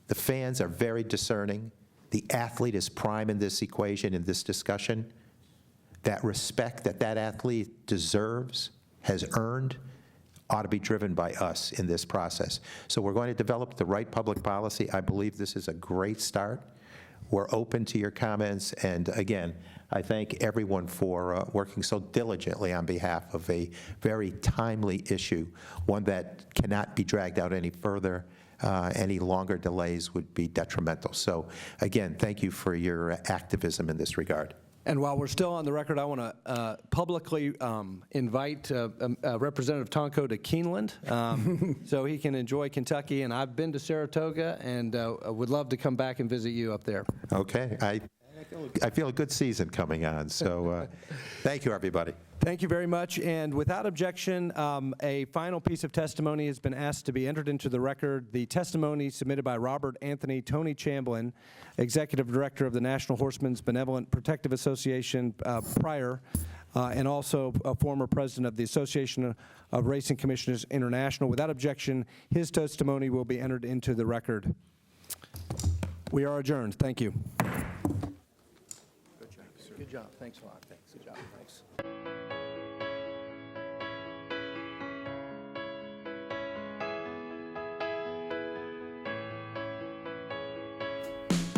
[SPEAKER 3] The fans are very discerning. The athlete is prime in this equation, in this discussion. That respect that that athlete deserves, has earned, ought to be driven by us in this process. So we're going to develop the right public policy. I believe this is a great start. We're open to your comments. And again, I thank everyone for working so diligently on behalf of a very timely issue, one that cannot be dragged out any further. Any longer delays would be detrimental. So again, thank you for your activism in this regard.
[SPEAKER 1] And while we're still on the record, I want to publicly invite Representative Tonko to Keeneland so he can enjoy Kentucky. And I've been to Saratoga and would love to come back and visit you up there.
[SPEAKER 3] Okay. I feel a good season coming on. So thank you, everybody.
[SPEAKER 1] Thank you very much. And without objection, a final piece of testimony has been asked to be entered into the record. The testimony submitted by Robert Anthony Tony Chamblin, Executive Director of the National Horsemen's Benevolent Protective Association prior, and also a former president of the Association of Racing Commissioners International. Without objection, his testimony will be entered into the record. We are adjourned. Thank you. Good job. Thanks a lot. Thanks. Good job. Thanks.